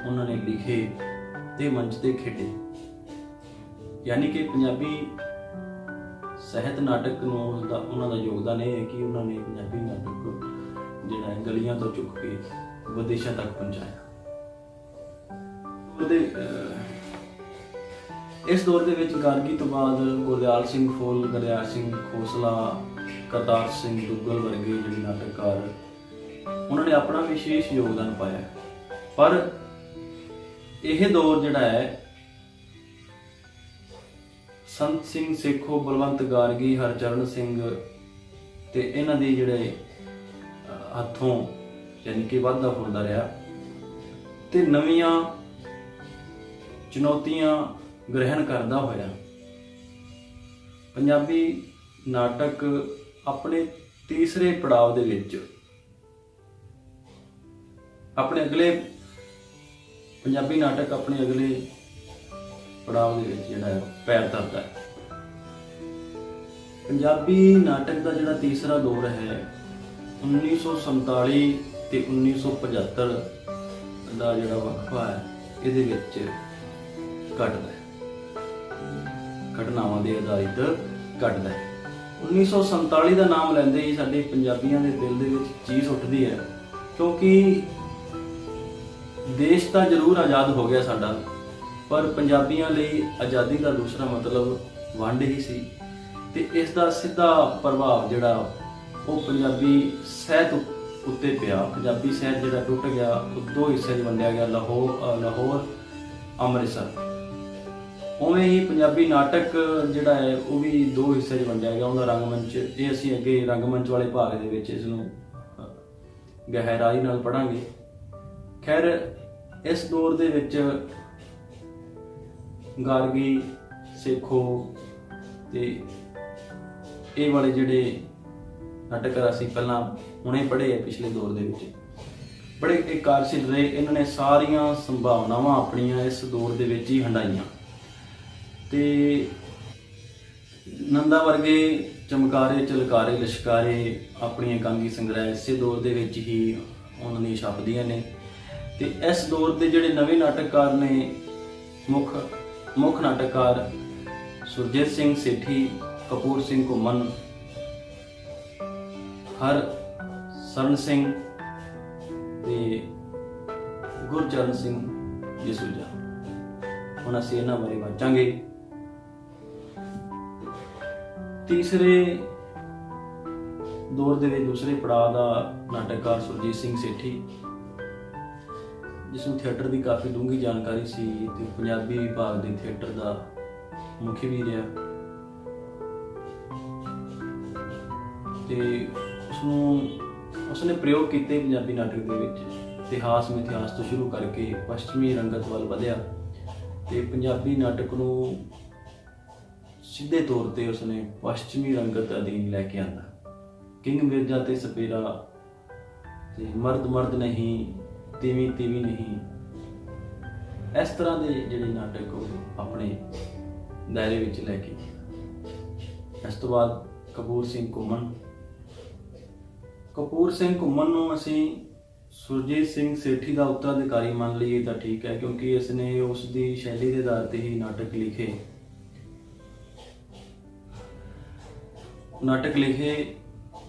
ਉਹਨਾਂ ਨੇ ਲਿਖੇ ਤੇ ਮੰਚ ਤੇ ਖੇਡੇ। ਯਾਨੀ ਕਿ ਪੰਜਾਬੀ ਸਾਹਿਤ ਨਾਟਕ ਨੂੰ ਉਹਨਾਂ ਦਾ ਯੋਗਦਾਨ ਇਹ ਹੈ ਕਿ ਉਹਨਾਂ ਨੇ ਪੰਜਾਬੀ ਨਾਟਕ ਜਿਹੜਾ ਹੈ ਗਲੀਆਂ ਤੋਂ ਚੁੱਕ ਕੇ ਵਿਦੇਸ਼ਾਂ ਤੱਕ ਪਹੁੰਚਾਇਆ। ਇਸ ਦੌਰ ਦੇ ਵਿੱਚ ਗਾਰਗੀ ਤੋਂ ਬਾਅਦ ਗੁਰਦਿਆਲ ਸਿੰਘ ਫੁੱਲ, ਗੁਰਦਿਆਲ ਸਿੰਘ ਖੋਸਲਾ, ਕਰਤਾਰ ਸਿੰਘ ਦੁੱਗਲ ਵਰਗੇ ਜਿਹੜੇ ਨਾਟਕਕਾਰ, ਉਹਨਾਂ ਨੇ ਆਪਣਾ ਵਿਸ਼ੇਸ਼ ਯੋਗਦਾਨ ਪਾਇਆ। ਪਰ ਇਹ ਦੌਰ ਜਿਹੜਾ ਹੈ ਸੰਤ ਸਿੰਘ ਸੇਖੋਂ, ਬਲਵੰਤ ਗਾਰਗੀ, ਹਰਚਰਨ ਸਿੰਘ ਤੇ ਇਹਨਾਂ ਦੇ ਜਿਹੜੇ ਹੱਥੋਂ ਯਾਨੀ ਕਿ ਵਾਧਾ ਫੁੱਲਦਾ ਰਿਹਾ ਤੇ ਨਵੀਆਂ ਚੁਣੌਤੀਆਂ ਗ੍ਰਹਿਣ ਕਰਦਾ ਹੋਇਆ ਪੰਜਾਬੀ ਨਾਟਕ ਆਪਣੇ ਤੀਸਰੇ ਪੜਾਅ ਦੇ ਵਿੱਚ ਪੰਜਾਬੀ ਨਾਟਕ ਆਪਣੇ ਅਗਲੇ ਪੜਾਅ ਦੇ ਵਿੱਚ ਜਿਹੜਾ ਪੈਰ ਧਰਦਾ ਹੈ। ਪੰਜਾਬੀ ਨਾਟਕ ਦਾ ਜਿਹੜਾ ਤੀਸਰਾ ਦੌਰ ਹੈ 1947 ਤੇ 1975 ਦਾ ਜਿਹੜਾ ਵਕਫਾ ਹੈ, ਇਹਦੇ ਵਿੱਚ ਘਟਦਾ ਹੈ, ਘਟਨਾਵਾਂ ਦੇ ਆਧਾਰਿਤ ਘਟਦਾ ਹੈ। 1947 ਦਾ ਨਾਮ ਲੈਂਦੇ ਹੀ ਸਾਡੇ ਪੰਜਾਬੀਆਂ ਦੇ ਦਿਲ ਦੇ ਵਿੱਚ ਚੀਜ਼ ਉੱਠਦੀ ਹੈ, ਕਿਉਂਕਿ ਦੇਸ਼ ਤਾਂ ਜ਼ਰੂਰ ਆਜ਼ਾਦ ਹੋ ਗਿਆ ਸਾਡਾ, ਪਰ ਪੰਜਾਬੀਆਂ ਲਈ ਆਜ਼ਾਦੀ ਦਾ ਦੂਸਰਾ ਮਤਲਬ ਵੰਡ ਹੀ ਸੀ ਤੇ ਇਸ ਦਾ ਸਿੱਧਾ ਪ੍ਰਭਾਵ ਜਿਹੜਾ ਉਹ ਪੰਜਾਬੀ ਸਾਹਿਤ ਉੱਤੇ ਪਿਆ। ਪੰਜਾਬੀ ਸਾਹਿਤ ਜਿਹੜਾ ਟੁੱਟ ਗਿਆ, ਉਹ ਦੋ ਹਿੱਸਿਆਂ 'ਚ ਵੰਡਿਆ ਗਿਆ, ਲਾਹੌਰ, ਅੰਮ੍ਰਿਤਸਰ। ਉਵੇਂ ਹੀ ਪੰਜਾਬੀ ਨਾਟਕ ਜਿਹੜਾ ਹੈ ਉਹ ਵੀ ਦੋ ਹਿੱਸਿਆਂ 'ਚ ਵੰਡਿਆ ਗਿਆ, ਉਹਦਾ ਰੰਗਮੰਚ। ਇਹ ਅਸੀਂ ਅੱਗੇ ਰੰਗਮੰਚ ਵਾਲੇ ਭਾਗ ਦੇ ਵਿੱਚ ਇਸ ਨੂੰ ਗਹਿਰਾਈ ਨਾਲ ਪੜ੍ਹਾਂਗੇ। ਖੈਰ, ਇਸ ਦੌਰ ਦੇ ਵਿੱਚ ਗਾਰਗੀ, ਸੇਖੋਂ ਤੇ ਇਹ ਵਾਲੇ ਜਿਹੜੇ ਨਾਟਕਕਾਰ ਅਸੀਂ ਪਹਿਲਾਂ ਹੁਣੇ ਪੜ੍ਹੇ ਆ ਪਿਛਲੇ ਦੌਰ ਦੇ ਵਿੱਚ, ਬੜੇ ਇੱਕ ਕਾਰਜਸ਼ੀਲ ਰਹੇ। ਇਹਨਾਂ ਨੇ ਸਾਰੀਆਂ ਸੰਭਾਵਨਾਵਾਂ ਆਪਣੀਆਂ ਇਸ ਦੌਰ ਦੇ ਵਿੱਚ ਹੀ ਹੰਡਾਈਆਂ ਤੇ ਨੰਦਾ ਵਰਗੇ ਚਮਕਾਰੇ, ਚਲਕਾਰੇ, ਲਸ਼ਕਾਰੇ ਆਪਣੀਆਂ ਕਾਂਗੀ ਸੰਗ੍ਰਹਿ ਇਸੇ ਦੌਰ ਦੇ ਵਿੱਚ ਹੀ ਉਹਨਾਂ ਦੀਆਂ ਛਪਦੀਆਂ ਨੇ। ਤੇ ਇਸ ਦੌਰ ਦੇ ਜਿਹੜੇ ਨਵੇਂ ਨਾਟਕਕਾਰ ਨੇ, ਮੁੱਖ ਨਾਟਕਕਾਰ ਸੁਰਜੀਤ ਸਿੰਘ ਸੇਠੀ, ਕਪੂਰ ਸਿੰਘ ਘੁੰਮਣ, ਹਰਚਰਨ ਸਿੰਘ ਤੇ ਗੁਰਚਰਨ ਸਿੰਘ ਜਸੂਜਾ। ਹੁਣ ਅਸੀਂ ਇਹਨਾਂ ਬਾਰੇ ਵਾਚਾਂਗੇ। ਤੀਸਰੇ ਦੌਰ ਦੇ ਵਿੱਚ ਦੂਸਰੇ ਪੜਾਅ ਦਾ ਨਾਟਕਕਾਰ ਸੁਰਜੀਤ ਸਿੰਘ ਸੇਠੀ, ਜਿਸ ਨੂੰ ਥੀਏਟਰ ਦੀ ਕਾਫੀ ਡੂੰਘੀ ਜਾਣਕਾਰੀ ਸੀ ਤੇ ਪੰਜਾਬੀ ਵਿਭਾਗ ਦੇ ਥੀਏਟਰ ਦਾ ਮੁਖੀ ਵੀ ਰਿਹਾ ਤੇ ਉਸਨੇ ਪ੍ਰਯੋਗ ਕੀਤੇ ਪੰਜਾਬੀ ਨਾਟਕ ਦੇ ਵਿੱਚ। ਇਤਿਹਾਸ ਮਿਥਿਹਾਸ ਤੋਂ ਸ਼ੁਰੂ ਕਰਕੇ ਪੱਛਮੀ ਰੰਗਤ ਵੱਲ ਵਧਿਆ ਤੇ ਪੰਜਾਬੀ ਨਾਟਕ ਨੂੰ ਸਿੱਧੇ ਤੌਰ ਤੇ ਉਸਨੇ ਪੱਛਮੀ ਰੰਗਤ ਅਧੀਨ ਲੈ ਕੇ ਆਂਦਾ। ਕਿੰਗ ਮਿਰਜ਼ਾ ਤੇ ਸਪੇਰਾ ਤੇ ਮਰਦ ਨਹੀਂ, ਤੀਵੀਂ ਨਹੀਂ, ਇਸ ਤਰ੍ਹਾਂ ਦੇ ਜਿਹੜੇ ਨਾਟਕ ਉਹ ਆਪਣੇ ਦਾਇਰੇ ਵਿੱਚ ਲੈ ਕੇ। ਇਸ ਤੋਂ ਬਾਅਦ ਕਪੂਰ ਸਿੰਘ ਘੁੰਮਣ ਨੂੰ ਅਸੀਂ ਸੁਰਜੀਤ ਸਿੰਘ ਸੇਠੀ ਦਾ ਉੱਤਰਾਧਿਕਾਰੀ ਮੰਨ ਲਈਏ ਤਾਂ ਠੀਕ ਹੈ, ਕਿਉਂਕਿ ਇਸਨੇ ਉਸ ਦੀ ਸ਼ੈਲੀ ਦੇ ਆਧਾਰ ਤੇ ਹੀ ਨਾਟਕ ਲਿਖੇ।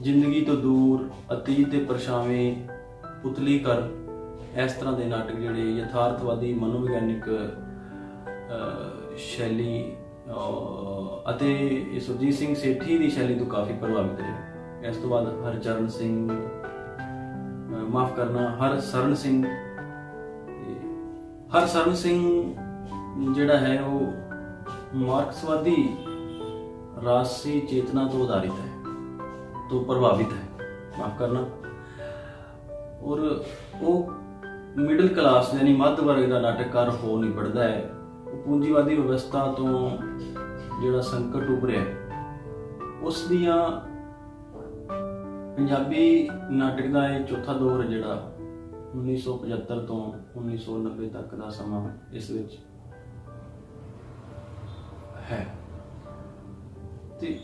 ਜ਼ਿੰਦਗੀ ਤੋਂ ਦੂਰ, ਅਤੀਤ ਦੇ ਪਰਛਾਵੇਂ, ਪੁਤਲੀ ਕਰ, ਇਸ ਤਰ੍ਹਾਂ ਦੇ ਨਾਟਕ ਜਿਹੜੇ ਯਥਾਰਥਵਾਦੀ ਮਨੋਵਿਗਿਆਨਿਕ ਸ਼ੈਲੀ ਅਤੇ ਸੁਰਜੀਤ ਸਿੰਘ ਸੇਠੀ ਦੀ ਸ਼ੈਲੀ ਤੋਂ ਕਾਫੀ ਪ੍ਰਭਾਵਿਤ ਰਹੇ। ਇਸ ਤੋਂ ਬਾਅਦ ਹਰਚਰਨ ਸਿੰਘ ਜਿਹੜਾ ਹੈ ਉਹ ਮਾਰਕਸਵਾਦੀ ਰਾਜਸੀ ਚੇਤਨਾ ਤੋਂ ਆਧਾਰਿਤ ਹੈ। तो प्रभावित है, माफ करना। और वो मिडल क्लास यानी मध्य वर्ग का नाटककार हो नहीं पड़ता है। पूंजीवादी व्यवस्था तो ਜਿਹੜਾ संकट उभरिਆ उस दियां पंजाबी नाटक का यह चौथा दौर ਜਿਹੜਾ 1975 ਤੋਂ 1990 तक का समा इस विच है। ਤੇ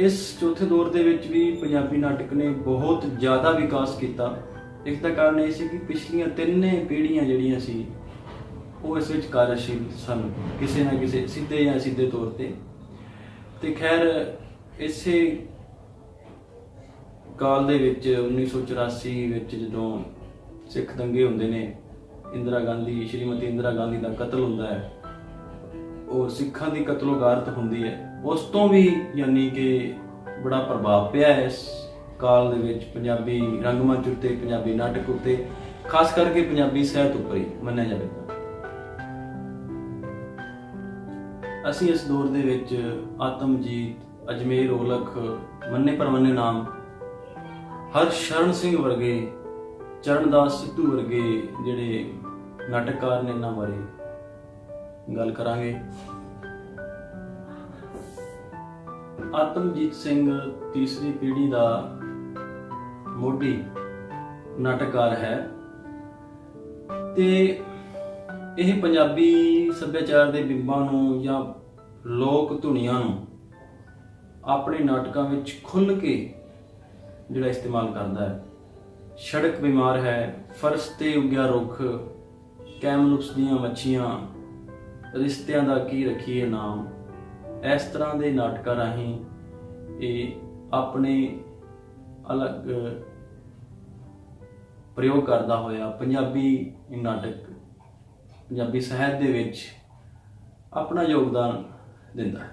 इस चौथे दौर ਦੇ ਵਿੱਚ भी पंजाबी नाटक ने बहुत ज़्यादा विकास किया। इस का कारण यह सी कि पिछलियां तिन्ने पीढ़ियां ਜਿਹੜੀਆਂ ਸੀ ਉਹ ਇਸ ਵਿੱਚ ਕਾਰਜਸ਼ੀਲ ਸਨ, ਕਿਸੇ ਨਾ ਕਿਸੇ ਸਿੱਧੇ ਜਾਂ ਸਿੱਧੇ ਤੌਰ ਤੇ ਖੈਰ ਇਸੇ ਕਾਲ ਦੇ ਵਿੱਚ 1984 ਵਿੱਚ ਜਦੋਂ ਸਿੱਖ ਦੰਗੇ ਹੁੰਦੇ ਨੇ, ਸ਼੍ਰੀਮਤੀ ਇੰਦਰਾ ਗਾਂਧੀ ਦਾ ਕਤਲ ਹੁੰਦਾ ਹੈ ਔਰ ਸਿੱਖਾਂ ਦੀ ਕਤਲੋਗਾਰਤ ਹੁੰਦੀ ਹੈ, ਉਸ ਤੋਂ ਵੀ ਯਾਨੀ ਕਿ ਬੜਾ ਪ੍ਰਭਾਵ ਪਿਆ ਇਸ ਕਾਲ ਦੇ ਵਿੱਚ ਪੰਜਾਬੀ ਰੰਗਮੰਚ ਉੱਤੇ, ਪੰਜਾਬੀ ਨਾਟਕ ਉੱਤੇ, ਖਾਸ ਕਰਕੇ ਪੰਜਾਬੀ ਸਾਹਿਤ ਉੱਪਰ ਹੀ ਮੰਨਿਆ ਜਾਵੇ। ਅਸੀਂ ਇਸ ਦੌਰ ਦੇ ਵਿੱਚ ਆਤਮਜੀਤ, ਅਜਮੇਰ ਔਲਖ, ਮੰਨੇ ਪਰਮੰਨੇ ਨਾਮ, ਹਰਸ਼ਰਨ ਸਿੰਘ ਵਰਗੇ, ਚਰਨਦਾਸ ਸਿੱਧੂ ਵਰਗੇ ਜਿਹੜੇ ਨਾਟਕਕਾਰ ਨੇ, ਇਹਨਾਂ ਬਾਰੇ ਗੱਲ ਕਰਾਂਗੇ। ਆਤਮਜੀਤ ਸਿੰਘ ਤੀਸਰੀ ਪੀੜ੍ਹੀ ਦਾ ਮੋਢੀ ਨਾਟਕਕਾਰ ਹੈ ਤੇ ਇਹ ਪੰਜਾਬੀ ਸੱਭਿਆਚਾਰ ਦੇ ਬਿੰਬਾਂ ਨੂੰ ਜਾਂ ਲੋਕ ਧੁਨੀਆਂ ਨੂੰ ਆਪਣੇ ਨਾਟਕਾਂ ਵਿੱਚ ਖੁੱਲ੍ਹ ਕੇ ਜਿਹੜਾ ਇਸਤੇਮਾਲ ਕਰਦਾ ਹੈ। ਸੜਕ ਬਿਮਾਰ ਹੈ, ਫਰਸ਼ ਤੇ ਉੱਗਿਆ ਰੁੱਖ, ਕੈਮਲੁਕਸ ਦੀਆਂ ਮੱਛੀਆਂ, ਰਿਸ਼ਤਿਆਂ ਦਾ ਕੀ ਰੱਖੀਏ ਨਾਮ, ਇਸ ਤਰ੍ਹਾਂ ਦੇ ਨਾਟਕਾਂ ਰਾਹੀਂ ਇਹ ਆਪਣੇ ਅਲੱਗ ਪ੍ਰਯੋਗ ਕਰਦਾ ਹੋਇਆ ਪੰਜਾਬੀ ਨਾਟਕ, ਪੰਜਾਬੀ ਸਾਹਿਤ ਦੇ ਵਿੱਚ ਆਪਣਾ ਯੋਗਦਾਨ ਦਿੰਦਾ ਹੈ।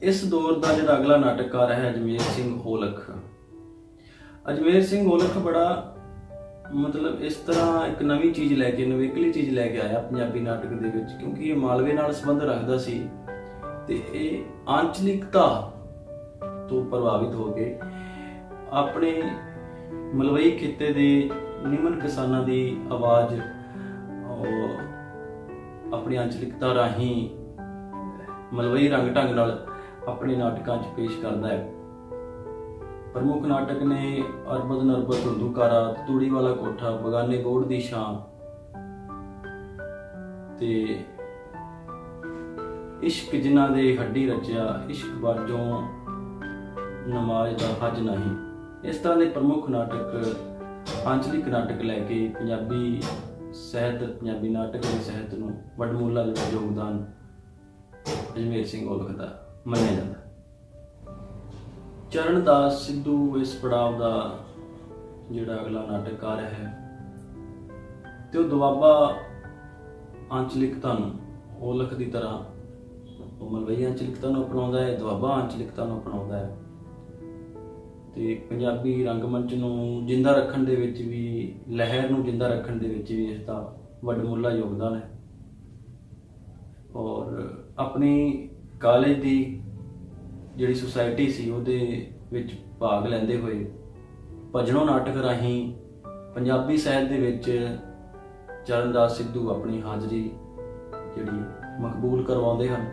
ਇਸ ਦੌਰ ਦਾ ਜਿਹੜਾ ਅਗਲਾ ਨਾਟਕਕਾਰ ਹੈ ਅਜਮੇਰ ਸਿੰਘ ਔਲਖ। ਅਜਮੇਰ ਸਿੰਘ ਔਲਖ ਬੜਾ ਮਤਲਬ ਇਸ ਤਰ੍ਹਾਂ ਇੱਕ ਨਵੀਂ ਚੀਜ਼ ਲੈ ਕੇ, ਨਵੇਕਲੀ ਚੀਜ਼ ਲੈ ਕੇ ਆਇਆ ਪੰਜਾਬੀ ਨਾਟਕ ਦੇ ਵਿੱਚ, ਕਿਉਂਕਿ ਇਹ ਮਾਲਵੇ ਨਾਲ ਸੰਬੰਧ ਰੱਖਦਾ ਸੀ ਤੇ ਇਹ ਆਂਚਲਿਕਤਾ ਤੋਂ ਪ੍ਰਭਾਵਿਤ ਹੋ ਕੇ ਆਪਣੇ ਮਲਵਈ ਖਿੱਤੇ ਦੇ ਨਿਮਨ ਕਿਸਾਨਾਂ ਦੀ ਆਵਾਜ਼ ਆਪਣੀ ਆਂਚਲਿਕਤਾ ਰਾਹੀਂ ਮਲਵਈ ਰੰਗ ਢੰਗ ਨਾਲ ਆਪਣੇ ਨਾਟਕਾਂ 'ਚ ਪੇਸ਼ ਕਰਦਾ ਹੈ। ਪ੍ਰਮੁੱਖ ਨਾਟਕ ਨੇ ਅਰਬਦ ਨਰਬਦ ਧੁੰਦੂਕਾਰਾ, ਤੂੜੀ ਵਾਲਾ ਕੋਠਾ, ਬਗਾਨੇ ਗੋੜ ਦੀ ਛਾਂ ਤੇ ਇਸ਼ਕ ਜਿਨ੍ਹਾਂ ਦੇ ਹੱਡੀ ਰਚਿਆ, ਇਸ਼ਕ ਬਾਝੋਂ ਨਮਾਜ਼ ਦਾ ਹੱਜ ਨਹੀਂ। ਇਸ ਤਰ੍ਹਾਂ ਦੇ ਪ੍ਰਮੁੱਖ ਨਾਟਕ, ਆਂਚਲਿਕ ਨਾਟਕ ਲੈ ਕੇ ਪੰਜਾਬੀ ਸਾਹਿਤ, ਪੰਜਾਬੀ ਨਾਟਕ ਦੇ ਸਾਹਿਤ ਨੂੰ ਵੱਡਮੁੱਲਾ ਜਿਹੜਾ ਯੋਗਦਾਨ ਅਜਮੇਰ ਸਿੰਘ ਔਲਖ ਦਾ ਮੰਨਿਆ ਜਾਂਦਾ। ਚਰਨਦਾਸ ਸਿੱਧੂ ਇਸ ਪੜਾਅ ਦਾ ਜਿਹੜਾ ਅਗਲਾ ਨਾਟਕਕਾਰ ਹੈ ਤੇ ਉਹ ਦੁਆਬਾ ਆਂਚਲਿਕਤਾ ਨੂੰ ਔਲਖ ਦੀ ਤਰ੍ਹਾਂ ਉਹ ਮਲਵਈ ਆਂਚਲਿਕਤਾ ਨੂੰ ਅਪਣਾਉਂਦਾ ਹੈ, ਦੁਆਬਾ ਆਂਚਲਿਕਤਾ ਨੂੰ ਅਪਣਾਉਂਦਾ ਹੈ ਤੇ ਪੰਜਾਬੀ ਰੰਗਮੰਚ ਨੂੰ ਜਿੰਦਾ ਰੱਖਣ ਦੇ ਵਿੱਚ ਵੀ, ਲਹਿਰ ਨੂੰ ਜਿੰਦਾ ਰੱਖਣ ਦੇ ਵਿੱਚ ਵੀ ਇਸ ਦਾ ਵੱਡਮੁੱਲਾ ਯੋਗਦਾਨ ਹੈ। ਔਰ ਆਪਣੀ ਕਾਲਜ ਦੀ ਜਿਹੜੀ ਸੁਸਾਇਟੀ ਸੀ ਉਹਦੇ ਵਿੱਚ ਭਾਗ ਲੈਂਦੇ ਹੋਏ ਭਜਨੋਂ ਨਾਟਕ ਰਾਹੀਂ ਪੰਜਾਬੀ ਸਾਹਿਤ ਦੇ ਵਿੱਚ ਚਰਨਦਾਸ ਸਿੱਧੂ ਆਪਣੀ ਹਾਜ਼ਰੀ ਜਿਹੜੀ ਮਕਬੂਲ ਕਰਵਾਉਂਦੇ ਹਨ।